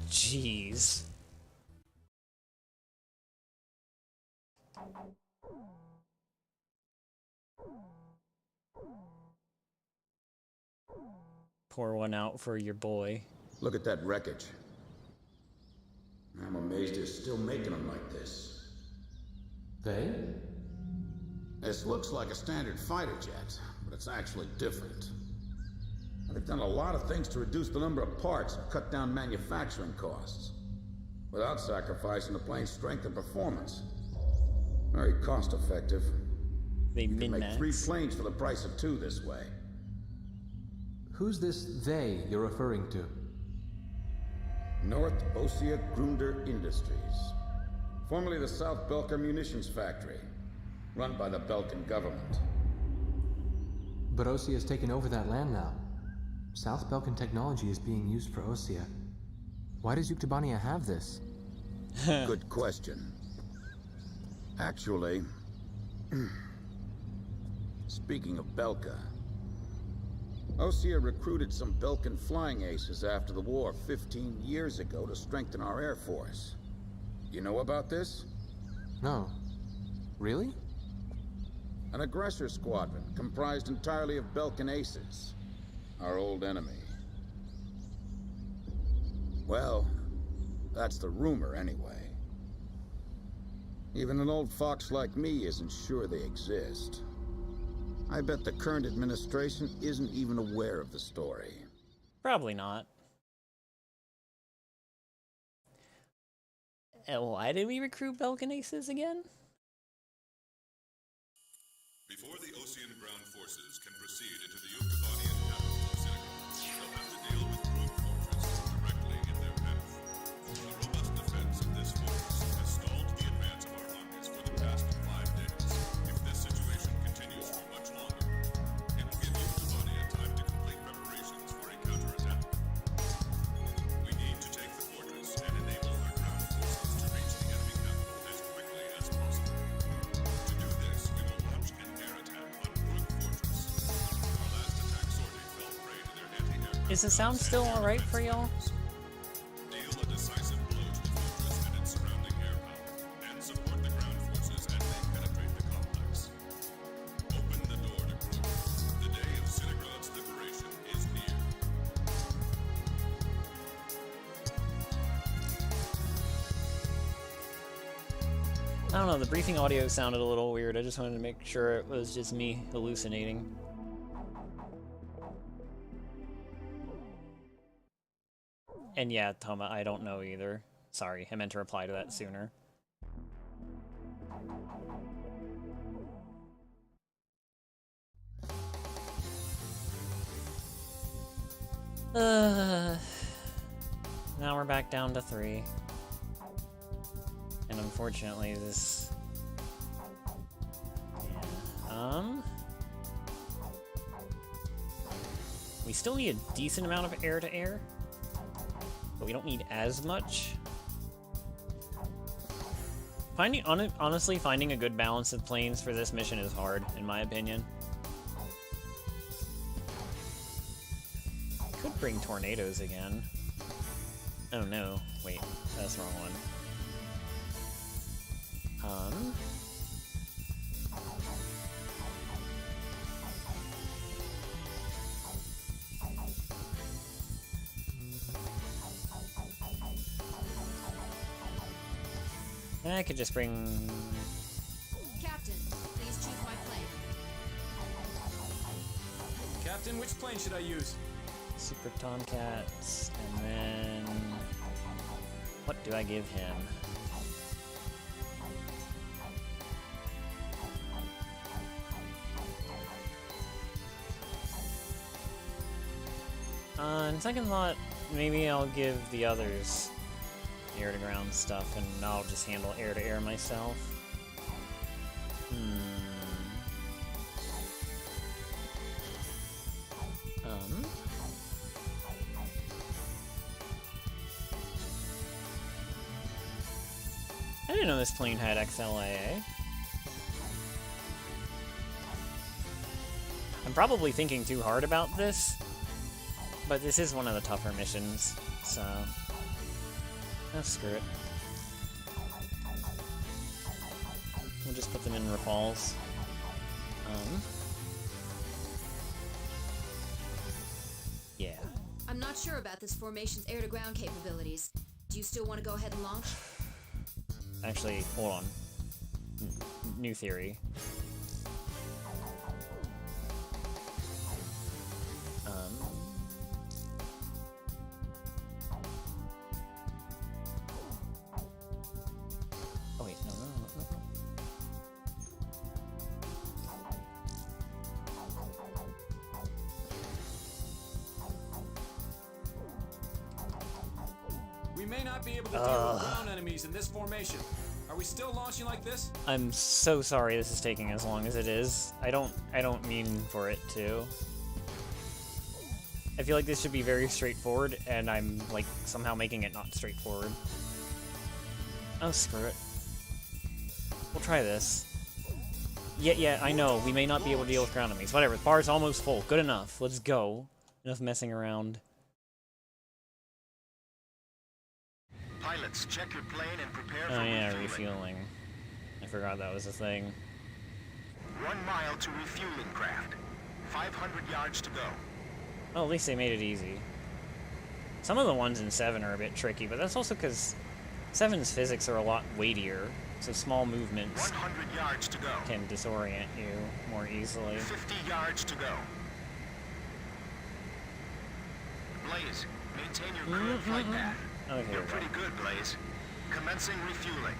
Jeez. Pour one out for your boy. Look at that wreckage. I'm amazed they're still making them like this. They? This looks like a standard fighter jet, but it's actually different. They've done a lot of things to reduce the number of parts and cut down manufacturing costs, without sacrificing the plane's strength and performance. Very cost effective. They You can make 3 min-max. planes for the price of 2 this way. Who's this they you're referring to? North Ossia Grunder Industries. Formerly the South Belka Munitions Factory, run by the Belkan government. But Ossia has taken over that land now. South Belkan technology is being used for Ossia. Why does Yuktobania have this? Good question. Actually, speaking of Belka, Ossia recruited some Belkan flying aces after the war 15 years ago to strengthen our air force. You know about this? No. Really? An aggressor squadron comprised entirely of Belkan aces, our old enemy. Well, that's the rumor anyway. Even an old fox like me isn't sure they exist. I bet the current administration isn't even aware of the story. Probably not. Why did we recruit Belkan Aces again? Before the Osean ground forces can proceed into the Yuktobanian capital of Senegal, they'll have to deal with Brute Fortress directly in their path. The robust defense of this fortress has stalled the advance of our armies for the past 5 days. If this situation continues for much longer, it will give Yuktobania time to complete preparations for a counterattack. We need to take the fortress and enable our ground forces to reach the enemy capital as quickly as possible. To do this, we will launch an air attack on Brute Fortress. Our last attack sortie fell prey to their anti-aircraft. Is the sound still alright for y'all? Deal a decisive blow to the fortress and its surrounding air power, and support the ground forces as they penetrate the complex. Open the door to Brute. The day of Sinigrad's liberation is near. I don't know, the briefing audio sounded a little weird. I just wanted to make sure it was just me hallucinating. And yeah, Toma, I don't know either. Sorry, I meant to reply to that sooner. Now we're back down to 3. And unfortunately, this... Yeah. We still need a decent amount of air-to-air, but we don't need as much. Honestly, finding a good balance of planes for this mission is hard, in my opinion. Could bring tornadoes again. Oh no, wait, that's the wrong one. I could just bring... Captain, please choose my plane. Captain, which plane should I use? Super Tomcats, and then... What do I give him? On second thought, maybe I'll give the others air-to-ground stuff, and I'll just handle air-to-air myself. I didn't know this plane had XLAA. I'm probably thinking too hard about this, but this is one of the tougher missions, so... Oh, screw it. We'll just put them in Rafales. Yeah. I'm not sure about this formation's air-to-ground capabilities. Do you still want to go ahead and launch? Actually, hold on. New theory. Oh wait, no. We may not be able to deal with ground enemies in this formation. Are we still launching like this? I'm so sorry this is taking as long as it is. I don't mean for it to. I feel like this should be very straightforward, and I'm, like, somehow making it not straightforward. Oh, screw it. We'll try this. Yeah, I know. We may not be able to deal with ground enemies. Whatever, the bar's almost full. Good enough. Let's go. Enough messing around. Pilots, check your plane and prepare for Oh yeah, refueling. refueling. I forgot that was a thing. 1 mile to refueling craft. 500 yards to go. Oh, at least they made it easy. Some of the ones in 7 are a bit tricky, but that's also because 7's physics are a lot weightier, so small movements 100 yards to go. can disorient you more easily. 50 yards to go. Blaze, maintain your current flight path. Okay, You're well. pretty good, Blaze. Commencing refueling.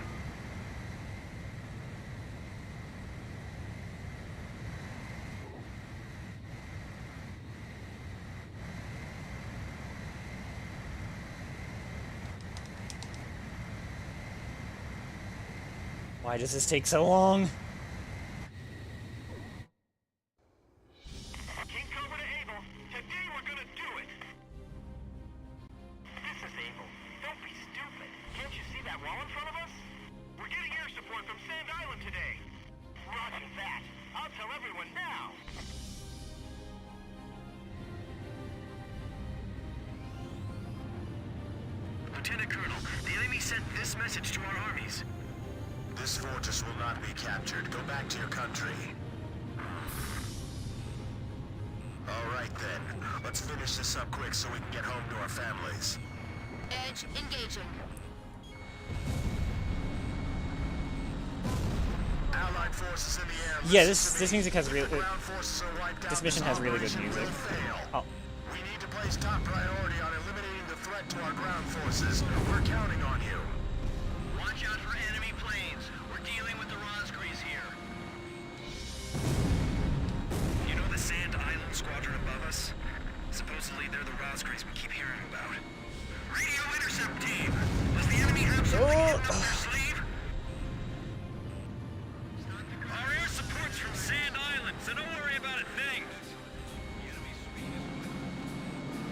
Why does this take so long? King Cobra to Able. Today we're gonna do it. This is Able. Don't be stupid. Can't you see that wall in front of us? We're getting air support from Sand Island today. Roger that. I'll tell everyone now. Lieutenant Colonel, the enemy sent this message to our armies. This fortress will not be captured. Go back to your country. All right then. Let's finish this up quick so we can get home to our families. Edge engaging. Allied forces in the air. Yeah, Listen to this me. music has If really. the ground forces are wiped out, This mission has really good operation music. will fail. Oh, We need to place top priority on eliminating the threat to our ground forces. We're counting on you. Watch out for enemy planes. We're dealing with the Rosgrees here. You know the Sand Island squadron above us? Supposedly they're the Rosgrees we keep hearing about. Radio intercept team! Was the enemy absolutely hidden up their sleeve? Our air support's from Sand Island, so don't worry about a thing.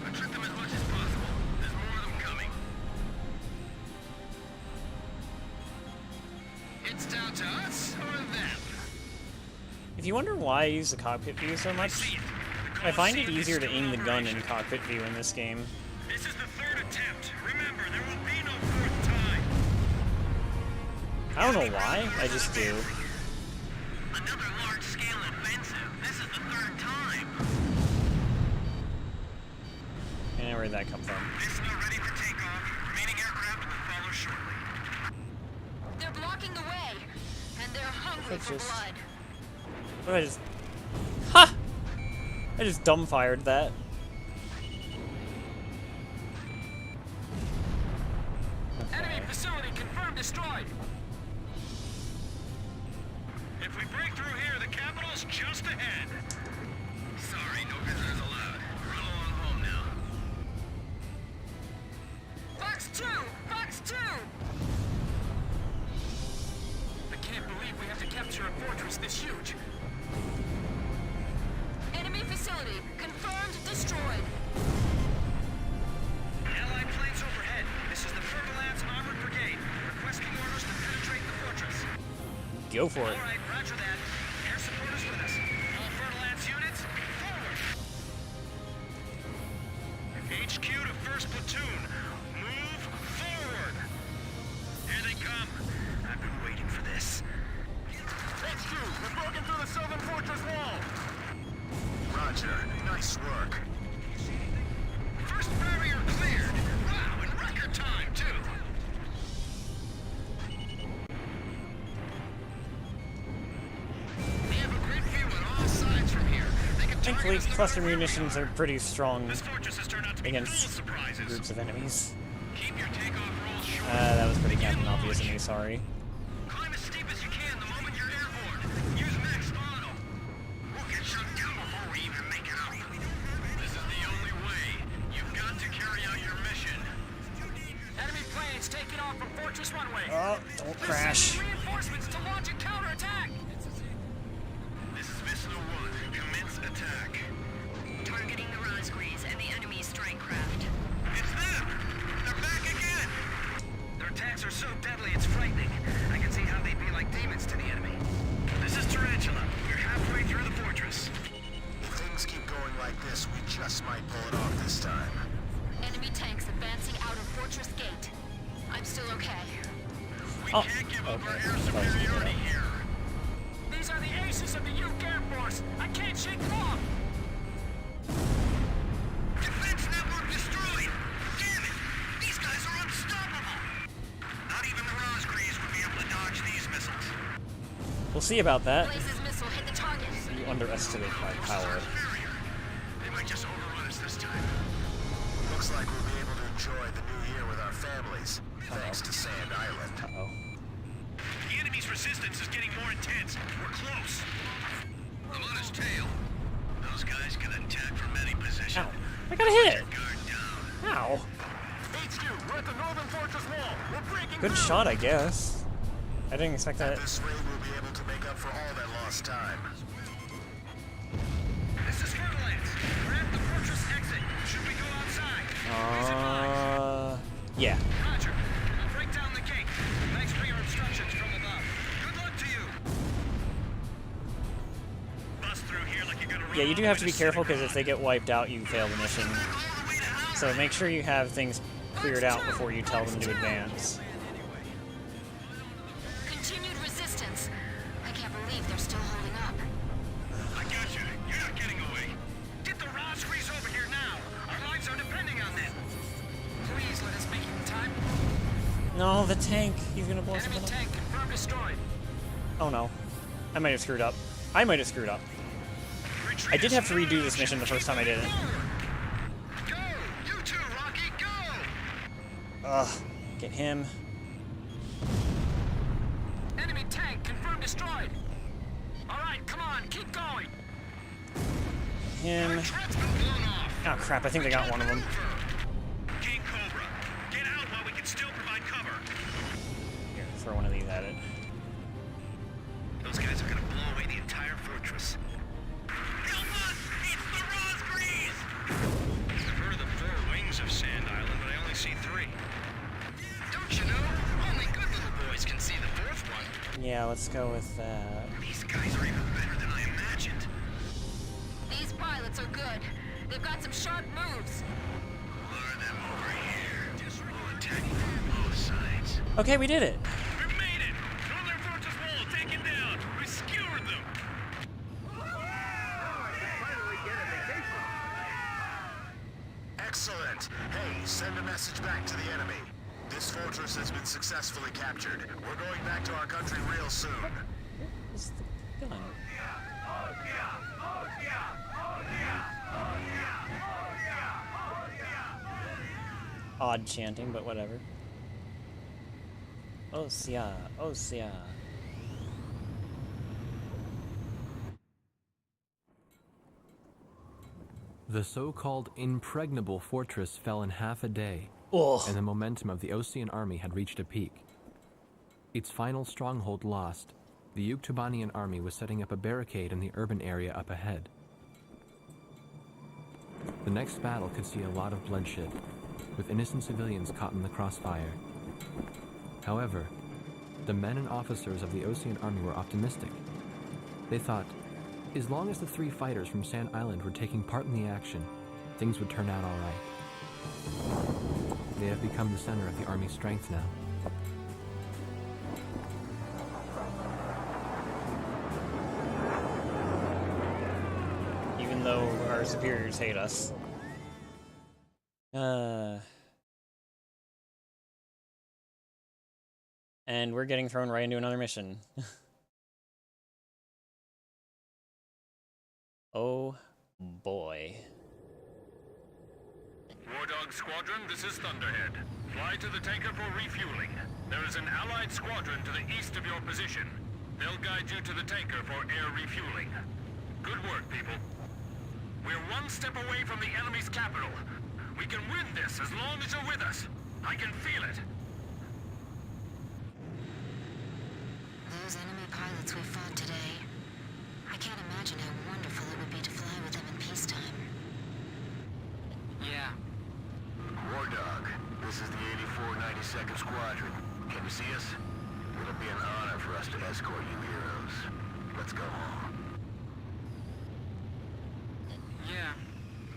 Protect them as much as possible. There's more of them coming. To us or them? If you wonder why I use the cockpit view so much, I find it easier to aim the gun in cockpit view in this game. This is the third attempt. Remember, there will be no fourth time. I don't know why, I just do. Another large-scale offensive. This is the third time. And where'd that come from? Missile ready for takeoff. Remaining aircraft will follow shortly. They're blocking the way, and they're hungry for blood. What did I just... Ha! I just dumbfired that. Enemy facility confirmed destroyed. If we break through here, the capital's just ahead. Sorry, no visitors allowed. Run along home now. Fox 2! Fox 2! I can't believe we have to capture a fortress this huge. Enemy facility confirmed destroyed. Allied planes overhead. This is the Fergalance Armored Brigade. Requesting orders to penetrate the fortress. Go for it. All right, roger that. Air support is with us. All Fergalance units, forward! HQ to 1st Platoon. Move forward! Here they come. I've been waiting for this. HQ, we're broken through the Sylvan Fortress wall. Roger. Nice work. First barrier cleared. Wow, in record time, too. We have a great view on all sides from here. They can Thankfully, target us cluster from munitions are pretty strong This fortress has turned out to be against full of surprises. groups of enemies. Keep your takeoff rolls short. That was pretty Captain Obvious of me, sorry. Climb as steep as you can the moment you're airborne. Use max auto. We'll get shut down before we even make it out. This is the only way. You've got to carry out your mission. Enemy planes taking off from Fortress Runway. Oh, don't crash. Reinforcements to launch a counterattack. This is Missile 1. Commence attack. Targeting the Rosgrees and the enemy's strike craft. It's them! They're back again! Their attacks are so deadly it's frightening. I can see how they'd be like demons to the enemy. This is Tarantula. We're halfway through the fortress. If things keep going like this, we just might pull it off this time. Enemy tanks advancing out of Fortress Gate. I'm still okay. We Oh, can't give up our okay. air superiority here. These are the aces of the Uke Air Force. I can't shake them off. Defense network destroyed! Damn it! These guys are unstoppable! Not even the Rosgrees would be able to dodge these missiles. We'll see about that. Blaze's missile hit the target. You underestimate my power. Superior. They might just overrun us this time. Looks like we'll be able to enjoy the new year with our families, thanks to Sand Island. Uh-oh. The enemy's resistance is getting more intense. We're close. I'm on his tail. Those guys can attack from any position. Ow. I got hit! Guard down. Ow. HQ, we're at the Northern Fortress wall. We're breaking Good through. shot, I guess. I didn't expect that. This raid will be able to make up for all that lost time. This is Fergalance. We're at the fortress exit. Should we go outside? Yeah. Roger. We'll break down the gate. Thanks for your instructions from above. Good luck to you. Bust through here like you're gonna run Yeah, you do all have the to way be careful because Synagogue. if they get wiped out, you fail the mission. All the way to hell. So make sure you have things cleared out before you tell them to advance. Continued resistance. I can't believe they're still holding up. I got you. You're not getting away. Get the Rosgrees over here now. Our lives are depending on them. Please let us make it in time. No, the tank. He's gonna blow Enemy something up. tank confirmed destroyed. Oh no. I might have screwed up. I might have screwed up. I did have to redo this mission the first time I did it. Go! You too, Rocky, go! Ugh. Get him. Enemy tank confirmed destroyed. All right, come on, keep going. Him. Trap's been blown off. Oh crap, I think I got one of them. King Cobra, get out while we can still provide cover. Here, throw one of these at it. Those guys are gonna blow away the entire fortress. Help us! It's the Rosgrees! I've heard of the 4 wings of Sand Island, but I only see 3. Don't you know? Only good little boys can see the 4th one. Yeah, let's go with that. These guys are even better than I imagined. These pilots are good. They've got some sharp moves. Lure them over here. Just we'll attack from both sides. Okay, we did it. We've made it! Northern Fortress Wall taken down! We skewered them! Excellent. Hey, send a message back to the enemy. This fortress has been successfully captured. We're going back to our country real soon. What's the gun? Odd chanting, but whatever. Osia, Osia. The so-called impregnable fortress fell in half a day, Ugh. and the momentum of the Osean army had reached a peak. Its final stronghold lost, the Yuktubanian army was setting up a barricade in the urban area up ahead. The next battle could see a lot of bloodshed, with innocent civilians caught in the crossfire. However, the men and officers of the Osean army were optimistic. They thought, as long as the 3 fighters from Sand Island were taking part in the action, things would turn out all right. They have become the center of the army's strength now. Even though our superiors hate us. And we're getting thrown right into another mission. Oh boy. War Dog Squadron, this is Thunderhead. Fly to the tanker for refueling. There is an allied squadron to the east of your position. They'll guide you to the tanker for air refueling. Good work, people. We're one step away from the enemy's capital. We can win this as long as you're with us. I can feel it. Those enemy pilots we fought today. I can't imagine how wonderful it would be to fly with them in peacetime. Yeah. War Dog, this is the 8492nd Squadron. Can you see us? It'll be an honor for us to escort you heroes. Let's go home. Yeah,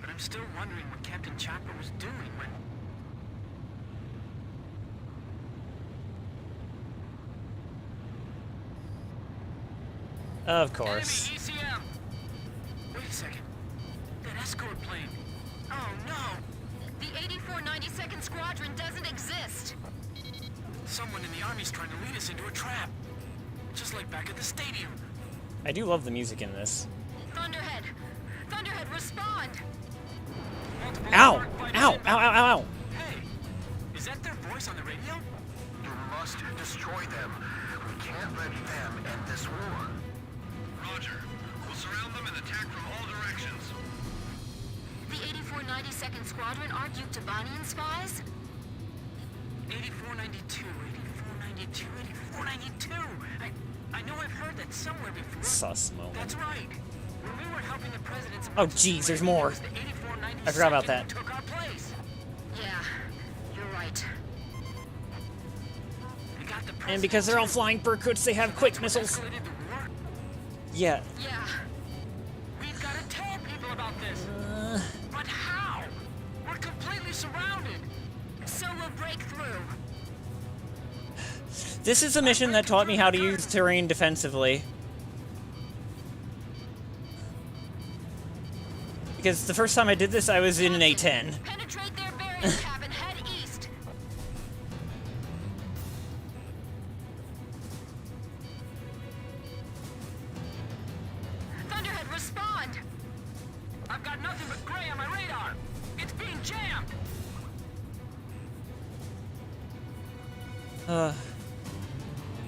but I'm still wondering what Captain Chopper was doing when... Of course. Enemy ECM! Wait a second. That escort plane. Oh no! The 8492nd Squadron doesn't exist. Someone in the army's trying to lead us into a trap. Just like back at the stadium. I do love the music in this. Thunderhead! Thunderhead, respond! Multiple Ow! Spark fighters Ow! Ow! inbound. Ow! Ow! Ow! Hey, is that their voice on the radio? You must destroy them. We can't let them end this war. Roger. We'll surround them and attack from all directions. The 8492nd Squadron aren't Yuktubanian spies? 8492, 8492, 8492. I know I've heard that somewhere before. Sus moment. That's right. When we were helping the president's Oh, jeez, there's more. the 8492nd I forgot about that. took our place. Yeah, you're right. They got the And because they're all president, flying Berkuts, they have quick too. missiles. Escalated the war. Yeah. Yeah. We've got to tell people about this. But how? We're completely surrounded. So we'll break through. This is a mission that taught me how to use terrain defensively. Because the first time I did this, I was in an A-10. Penetrate their barrier cap and head east. Thunderhead, respond! I've got nothing but gray on my radar. It's being jammed.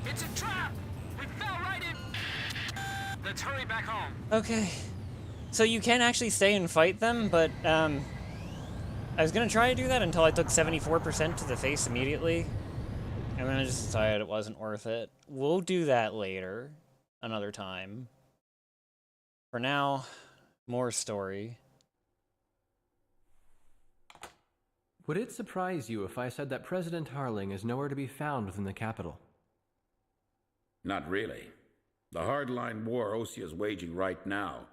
It's a trap. We fell right in. Let's hurry back home. Okay. So you can actually stay and fight them, but, I was gonna try to do that until I took 74% to the face immediately. And then I just decided it wasn't worth it. We'll do that later. Another time. For now, more story. Would it surprise you if I said that President Harling is nowhere to be found within the capital? Not really. The hardline war Osea is waging right now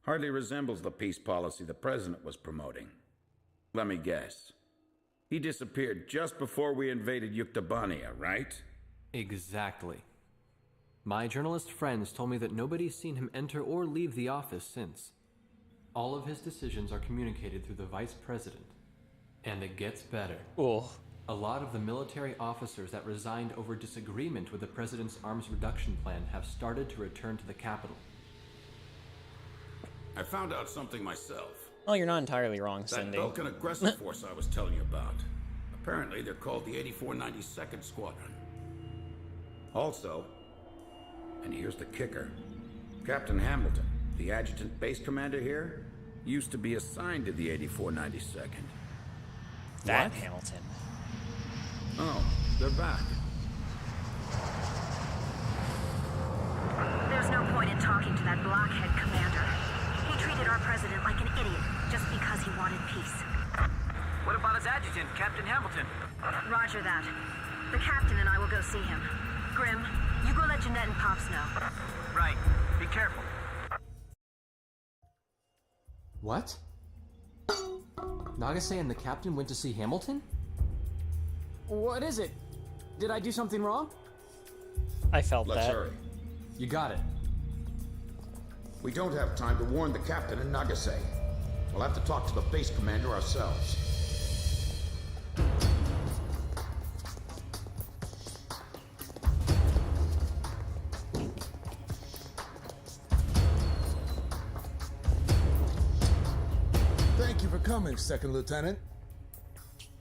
hardly resembles the peace policy the President was promoting. Let me guess. He disappeared just before we invaded Yuktobania, right? Exactly. My journalist friends told me that nobody's seen him enter or leave the office since. All of his decisions are communicated through the Vice President. And it gets better. Oh. A lot of the military officers that resigned over disagreement with the President's arms reduction plan have started to return to the capital. I found out something myself. Well, you're not entirely wrong, That Cindy. Vulcan aggressive force I was telling you about. Apparently, they're called the 8492nd Squadron. Also, and here's the kicker, Captain Hamilton, the adjutant base commander here, used to be assigned to the 8492nd. That What? Hamilton. Oh, they're back. There's no point in talking to that blockhead commander. He treated our president like an idiot just because he wanted peace. What about his adjutant, Captain Hamilton? Roger that. The captain and I will go see him. Grim, you go let Jeanette and Pops know. Right. Be careful. What? Nagase and the captain went to see Hamilton? What is it? Did I do something wrong? I felt Let's that. hurry. You got it. We don't have time to warn the captain in Nagase. We'll have to talk to the base commander ourselves. Thank you for coming, Second Lieutenant.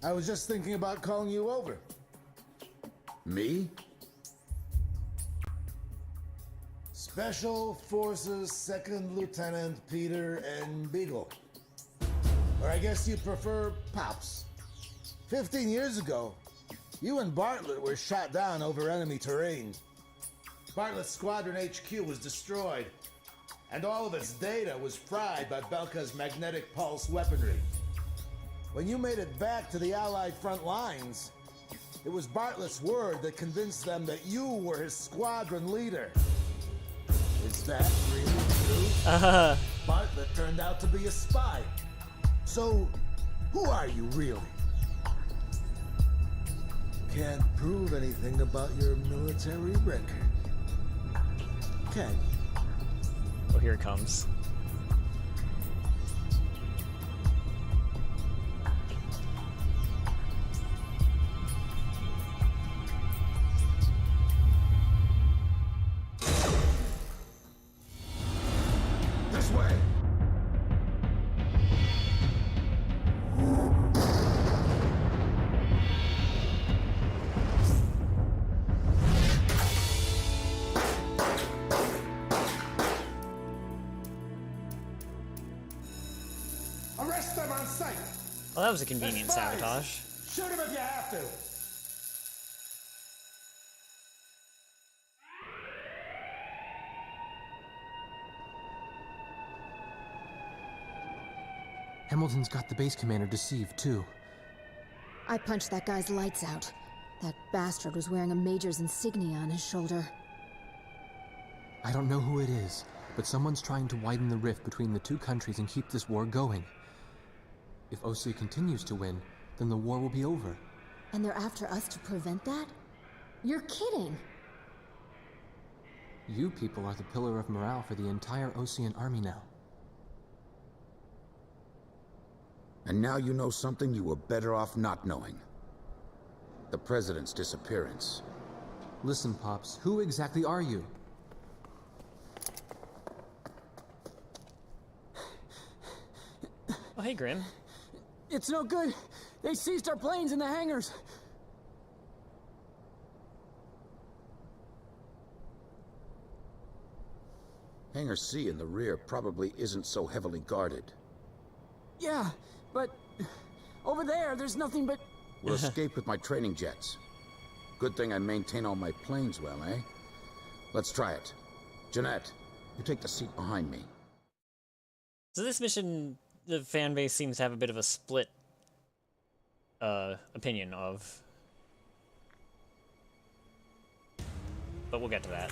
I was just thinking about calling you over. Me? Special Forces Second Lieutenant Peter and Beagle. Or I guess you prefer Pops. 15 years ago, you and Bartlett were shot down over enemy terrain. Bartlett's Squadron HQ was destroyed, and all of its data was fried by Belka's magnetic pulse weaponry. When you made it back to the Allied front lines, it was Bartlett's word that convinced them that you were his squadron leader. Is that really true? Bartlett turned out to be a spy. So, who are you really? Can't prove anything about your military record. Can you? Oh, here it comes. This way! Arrest them on sight! Well, that was a convenient They're spies. sabotage. Shoot them if you have to! Hamilton's got the base commander deceived, too. I punched that guy's lights out. That bastard was wearing a major's insignia on his shoulder. I don't know who it is, but someone's trying to widen the rift between the two countries and keep this war going. If Osea continues to win, then the war will be over. And they're after us to prevent that? You're kidding! You people are the pillar of morale for the entire Osean army now. And now you know something you were better off not knowing. The President's disappearance. Listen, Pops, who exactly are you? Oh, hey, Grim. It's no good. They seized our planes in the hangars. Hangar C in the rear probably isn't so heavily guarded. Yeah, but over there, there's nothing but... We'll escape with my training jets. Good thing I maintain all my planes well, eh? Let's try it. Jeanette, you take the seat behind me. So this mission, the fan base seems to have a bit of a split opinion of. but we'll get to that.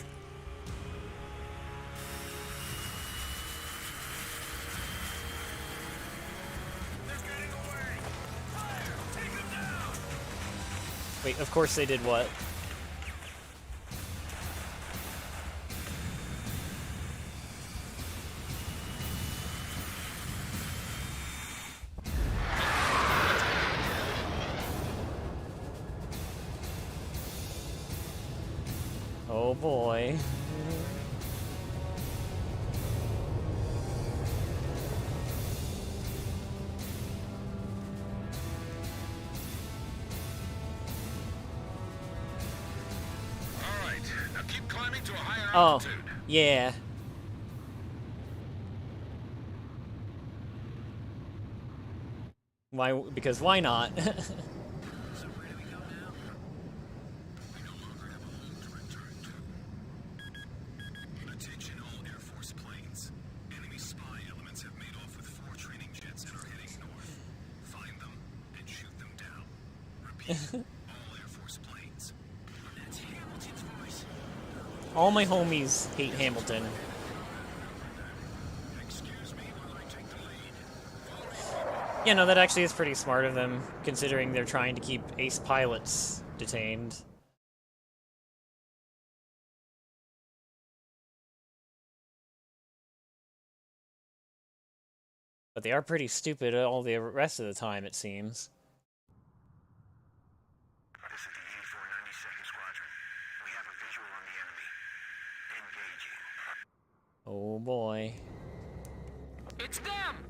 Wait, of course they did what? Oh boy. Alright, now keep climbing to a higher Oh, altitude. yeah. Why? Because why not? Attention all Air Force planes. Enemy spy elements have made off with 4 training jets and are heading north. Find them and shoot them down. Repeat, all Air Force planes. That's Hamilton's voice. All my homies hate Hamilton. Excuse me while I take the lead. Yeah, no, that actually is pretty smart of them, considering they're trying to keep ace pilots detained. But they are pretty stupid all the rest of the time, it seems. This is the 8492nd Squadron. We have a visual on the enemy. Engaging. Oh boy. It's them!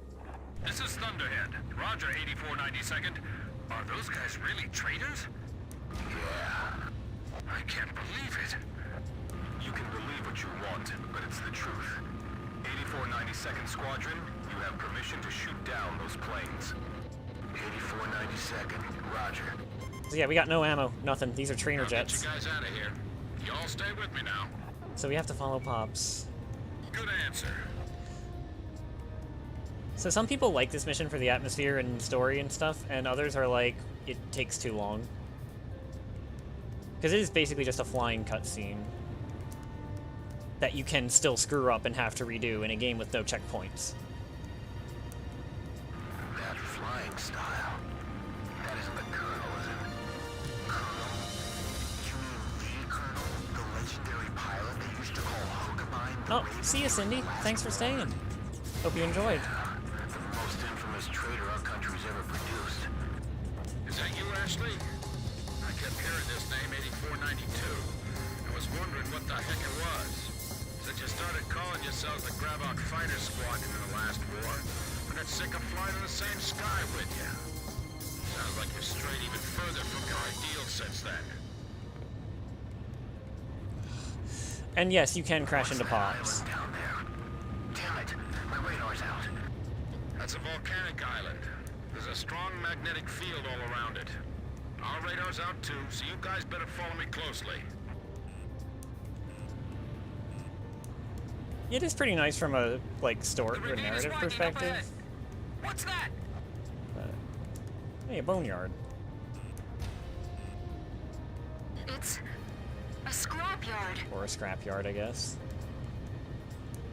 This is Thunderhead. Roger, 8492nd. Are those guys really traitors? Yeah. I can't believe it. You can believe what you want, but it's the truth. 8492nd Squadron, you have permission to shoot down those planes. 8492nd, Roger. So yeah, we got no ammo, nothing. These are trainer I'll get jets. you guys out of here. You all stay with me now. So we have to follow Pops. Good answer. So some people like this mission for the atmosphere and story and stuff, and others are like, it takes too long. Because it is basically just a flying cutscene that you can still screw up and have to redo in a game with no checkpoints. That flying style. That isn't the Colonel, is it? Colonel? You mean the Colonel? The legendary pilot they used to call Hookabine? Oh, see you, Cindy. Thanks for staying. Hope you enjoyed. The most infamous traitor our country's ever produced. Is that you, Ashley? I kept hearing this name, 8492. I was wondering what the heck it was. Since you started calling yourselves the Grab-Out Fighter Squadron in the last war, I got sick of flying in the same sky with you. Sounds like you've strayed even further from your ideals since then. And yes, you can crash into Pops. Down there. Damn it, my radar's out. That's a volcanic island. There's a strong magnetic field all around it. Our radar's out too, so you guys better follow me closely. It is pretty nice from a, like, story or narrative perspective. What's that? Hey, a boneyard. It's a scrapyard. Or a scrapyard, I guess.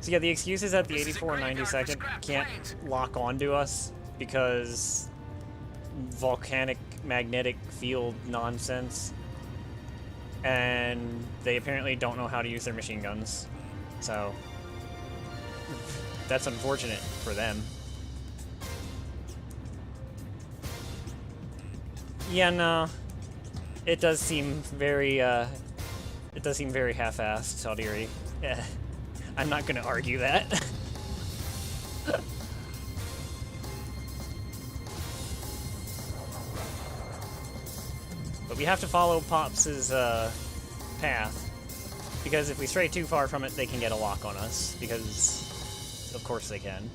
So yeah, the excuse is that the This is a graveyard for 8492nd scrap can't planes. lock onto us because volcanic magnetic field nonsense. And they apparently don't know how to use their machine guns. So that's unfortunate for them. Yeah, no. It does seem very half-assed, Saldiri. Yeah. I'm not gonna argue that. But we have to follow Pops' path. Because if we stray too far from it, they can get a lock on us. Because, of course they can.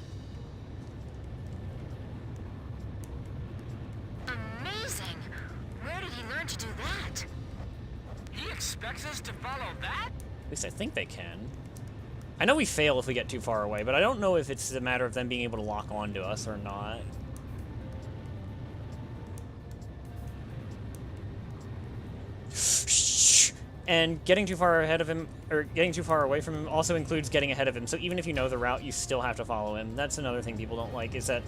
Amazing! Where did he learn to do that? He expects us to follow that? At least I think they can. I know we fail if we get too far away, but I don't know if it's a matter of them being able to lock onto us or not. Shh! And getting too far ahead of him, or getting too far away from him, also includes getting ahead of him. So even if you know the route, you still have to follow him. That's another thing people don't like, is that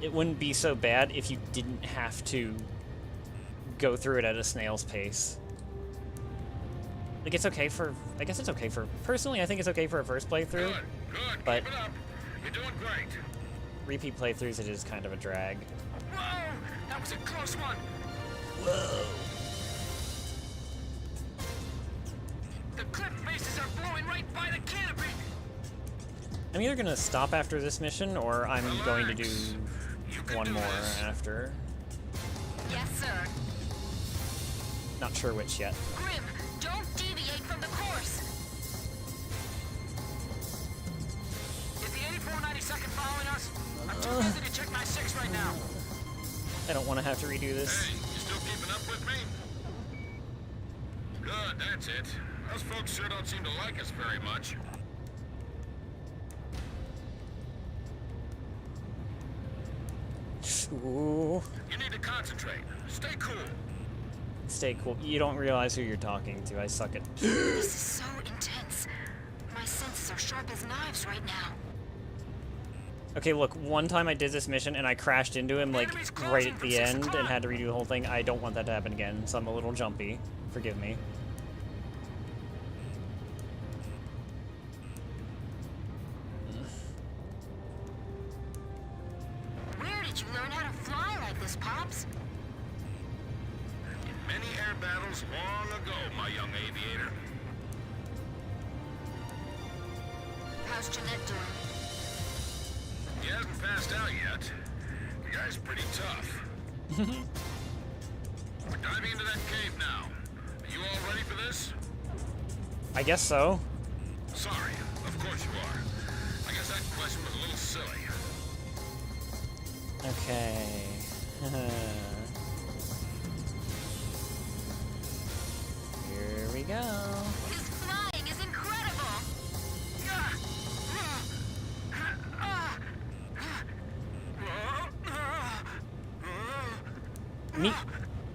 it wouldn't be so bad if you didn't have to go through it at a snail's pace. Like, it's okay for... I guess it's okay for... Personally, I think it's okay for a first playthrough. Good. But Keep it up. You're doing great. repeat playthroughs, it is kind of a drag. Whoa! That was a close one! Whoa. The cliff faces are blowing right by the canopy! I'm either gonna stop after this mission, or I'm going to do one more this. after. Yes, sir. Not sure which yet. Grim, don't deviate from the course. Is the 8492nd following us? I'm too busy to check my 6 right now. I don't want to have to redo this. Hey, you still keeping up with me? Good, that's it. Those folks sure don't seem to like us very much. Ooh. You need to concentrate. Stay cool. Stay cool. You don't realize who you're talking to. I suck at... This is so intense. My senses are sharp as knives right now. Okay, look, one time I did this mission and I crashed into him, like, right at the end and had to redo the whole thing. I don't want that to happen again, so I'm a little jumpy. Forgive me. Where did you learn how to fly like this, Pops? In many air battles long ago, my young aviator. How's Jeanette doing? He hasn't passed out yet. The guy's pretty tough. We're diving into that cave now. Are you all ready for this? I guess so. Sorry, of course you are. I guess that question was a little silly. Okay. Here we go. His flying is incredible!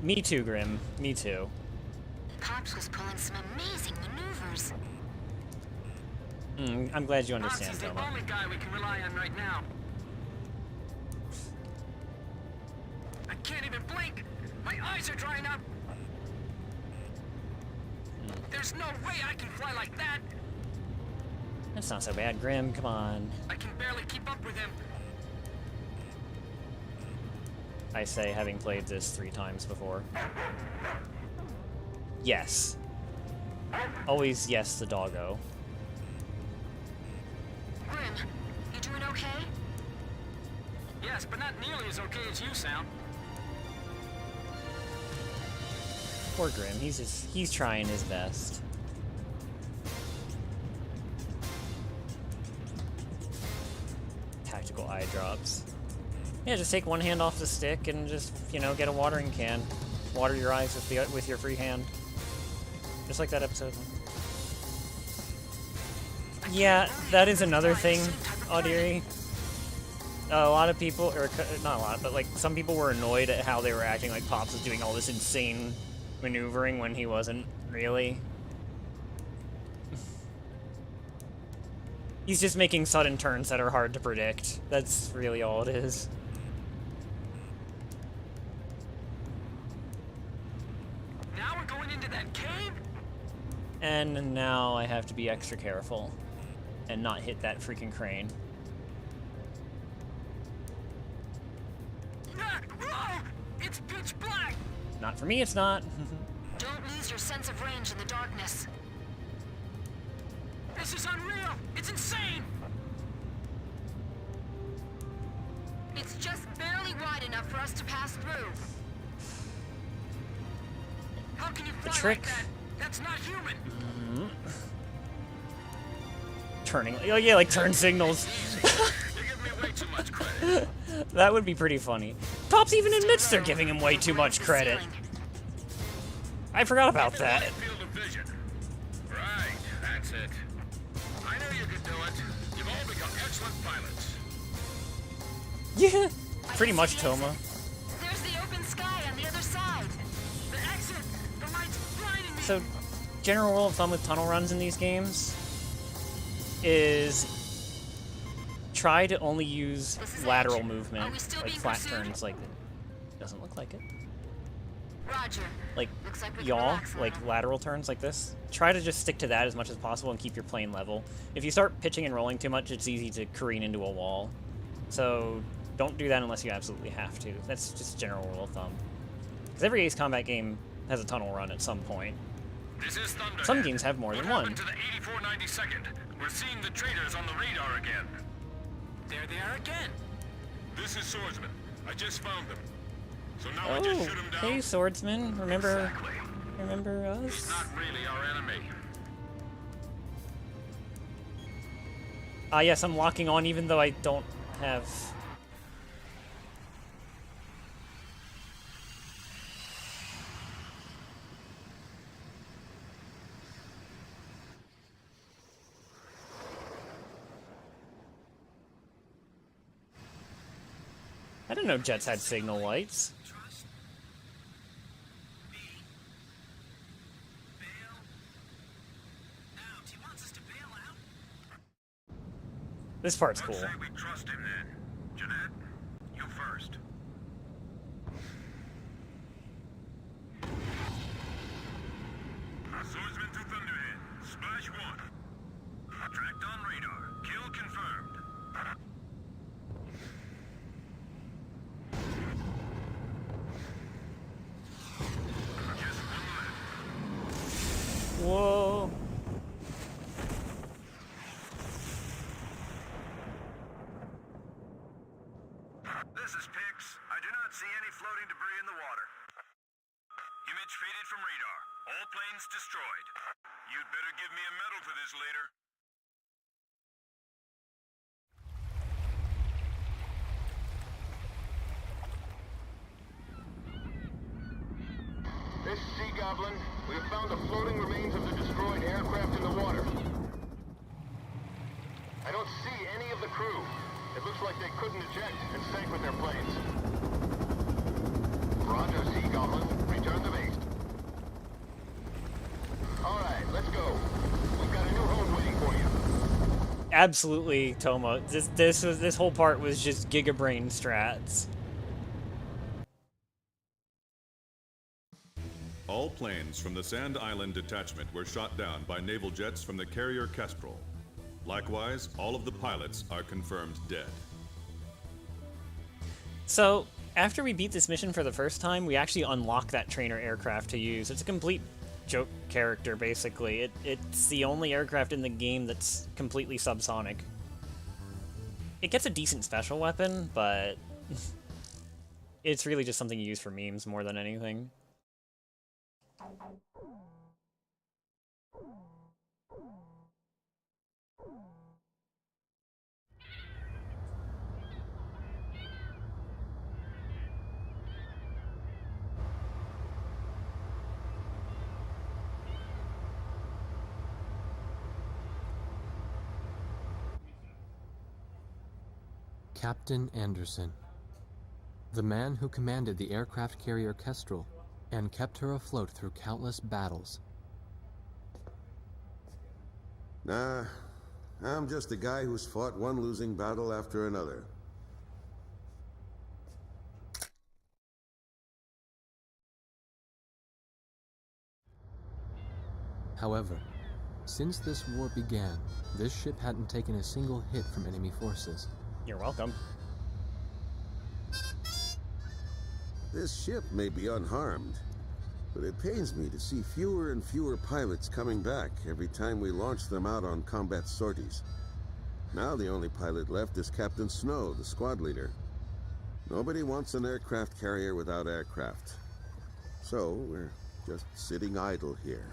Me too, Grim. Me too. Pops was pulling some amazing maneuvers. I'm glad you Pops understand, is the Toma. only guy we can rely on right now. I can't even blink! My eyes are drying up! There's no way I can fly like that! That's not so bad, Grim. Come on. I can barely keep up with him. I say, having played this 3 times before. Yes. Always yes, the doggo. Grim, you doing okay? Yes, but not nearly as okay as you sound. Poor Grim. He's trying his best. Tactical eye drops. Yeah, just take one hand off the stick and just, you know, get a watering can. Water your eyes with your free hand. Just like that episode. Yeah, that is another thing, Audiri. A lot of people, or not a lot, but like some people were annoyed at how they were acting like Pops was doing all this insane maneuvering when he wasn't really. He's just making sudden turns that are hard to predict. That's really all it is. Now we're going into that cave? And now I have to be extra careful and not hit that freaking crane. Whoa! It's pitch black! Not for me, it's not. Don't lose your sense of range in the darkness. This is unreal! It's insane! It's just barely wide enough for us to pass through. How can you fly trick- like that? That's not human! Turning. Oh yeah, like turn signals. You're giving me way too much credit. That would be pretty funny. Pops even admits they're giving him way too much credit. I forgot about that. Field of vision. Right, that's it. I knew you could do it. You've all become excellent pilots. Yeah, pretty much, Toma. There's the open sky on the other side. The exit! The light's blinding me! So, general rule of thumb with tunnel runs in these games is try to only use lateral movement, like flat turns. Like it doesn't look like it. Roger. Like Looks like we can yaw, relax like now. lateral turns like this. Try to just stick to that as much as possible and keep your plane level. If you start pitching and rolling too much, it's easy to careen into a wall. So don't do that unless you absolutely have to. That's just general rule of thumb. Because every Ace Combat game has a tunnel run at some point. This is Thunderhead. Some games have more than What one. happened to the 8492nd? We're seeing the traitors on the radar again. There they are again. This is Swordsman. I just found them. So now I just Oh, shoot him down? hey swordsman, remember Exactly. remember He's us? not really our enemy. Ah yes, I'm locking on even though I don't have... I didn't know jets had signal lights. This part's cool. Let's say we trust him then. Jeanette, you first. Swordsman to Thunderhead. Splash 1. Tracked on radar. Kill confirmed. Just one left. Whoa. This is Pix. I do not see any floating debris in the water. Image faded from radar. All planes destroyed. You'd better give me a medal for this later. This is Sea Goblin. We have found the floating remains of the destroyed aircraft in the water. I don't see any of the crew. It looks like they couldn't eject and sank with their planes. Roger, Sea Goblin. Return to base. All right, let's go. We've got a new home waiting for you. Absolutely, Toma. This whole part was just Giga Brain strats. All planes from the Sand Island detachment were shot down by naval jets from the carrier Kestrel. Likewise, all of the pilots are confirmed dead. So, after we beat this mission for the first time, we actually unlock that trainer aircraft to use. It's a complete joke character, basically. It's the only aircraft in the game that's completely subsonic. It gets a decent special weapon, but it's really just something you use for memes more than anything. Captain Anderson, the man who commanded the aircraft carrier Kestrel and kept her afloat through countless battles. Nah, I'm just a guy who's fought one losing battle after another. However, since this war began, this ship hadn't taken a single hit from enemy forces. You're welcome. This ship may be unharmed, but it pains me to see fewer and fewer pilots coming back every time we launch them out on combat sorties. Now the only pilot left is Captain Snow, the squad leader. Nobody wants an aircraft carrier without aircraft. So we're just sitting idle here.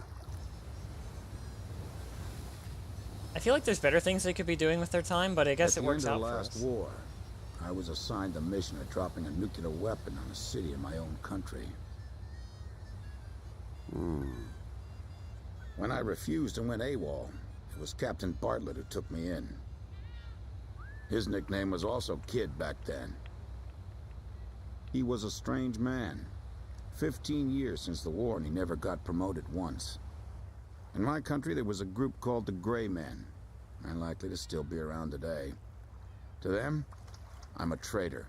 I feel like there's better things they could be doing with their time, but I guess it works out for us. At the end of the last war, I was assigned the mission of dropping a nuclear weapon on a city in my own country. When I refused and went AWOL, it was Captain Bartlett who took me in. His nickname was also Kid back then. He was a strange man, 15 years since the war, and he never got promoted once. In my country, there was a group called the Gray Men. Unlikely to still be around today. To them, I'm a traitor.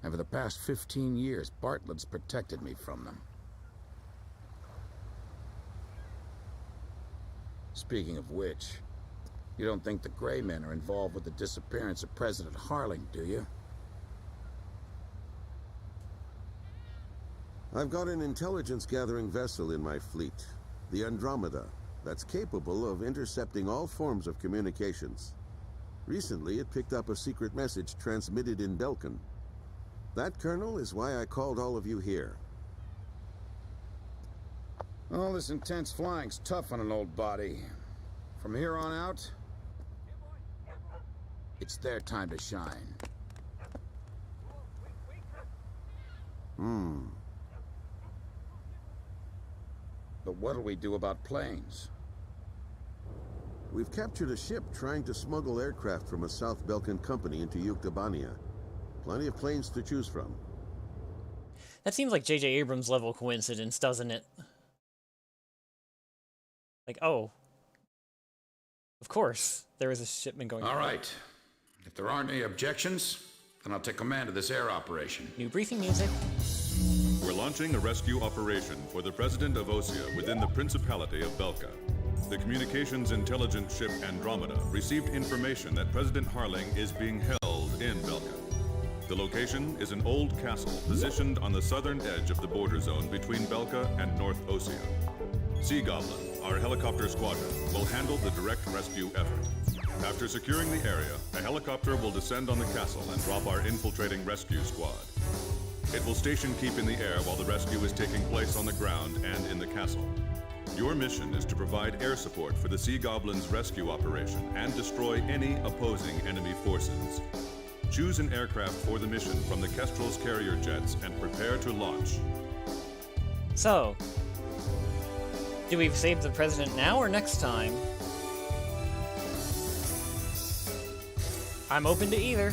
And for the past 15 years, Bartlett's protected me from them. Speaking of which, you don't think the Gray Men are involved with the disappearance of President Harling, do you? I've got an intelligence-gathering vessel in my fleet, the Andromeda, that's capable of intercepting all forms of communications. Recently, it picked up a secret message transmitted in Belkan. That, Colonel, is why I called all of you here. All this intense flying's tough on an old body. From here on out, it's their time to shine. But what'll we do about planes? We've captured a ship trying to smuggle aircraft from a South Belkan company into Yuktobania. Plenty of planes to choose from. That seems like J.J. Abrams level coincidence, doesn't it? Like, oh. Of course, there was a shipment going. All right. If there aren't any objections, then I'll take command of this air operation. New briefing music. We're launching a rescue operation for the President of Osea within the Principality of Belka. The communications intelligence ship Andromeda received information that President Harling is being held in Belka. The location is an old castle positioned on the southern edge of the border zone between Belka and North Osea. Sea Goblin, our helicopter squadron, will handle the direct rescue effort. After securing the area, a helicopter will descend on the castle and drop our infiltrating rescue squad. It will station keep in the air while the rescue is taking place on the ground and in the castle. Your mission is to provide air support for the Sea Goblin's rescue operation and destroy any opposing enemy forces. Choose an aircraft for the mission from the Kestrel's carrier jets and prepare to launch. So, do we save the president now or next time? I'm open to either.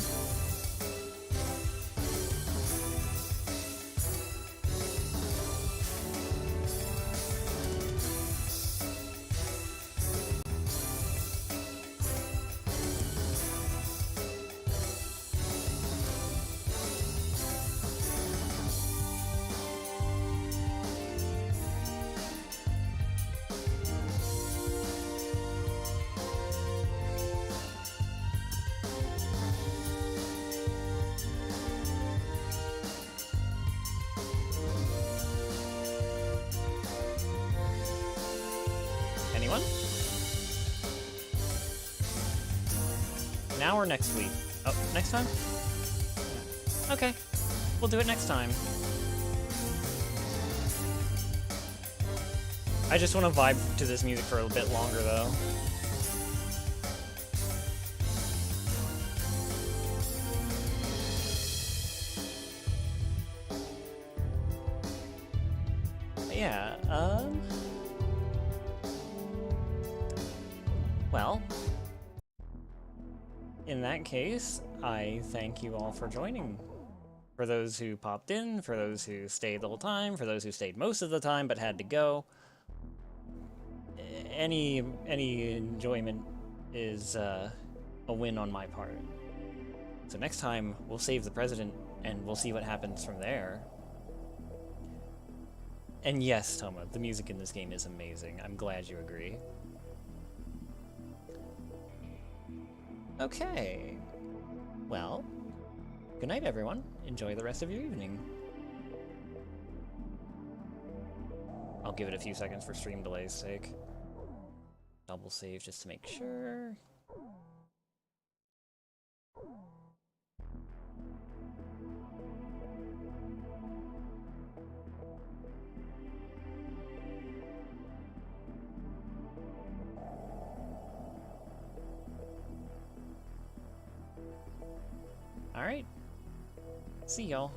Anyone? Now or next week? Oh, next time? Okay. We'll do it next time. I just want to vibe to this music for a bit longer, though. But yeah, well, in that case, I thank you all for joining. For those who popped in, for those who stayed the whole time, for those who stayed most of the time but had to go. Any enjoyment is a win on my part. So next time, we'll save the president, and we'll see what happens from there. And yes, Toma, the music in this game is amazing. I'm glad you agree. Okay. Well, good night, everyone. Enjoy the rest of your evening. I'll give it a few seconds for stream delay's sake. Double save just to make sure. All right. See y'all.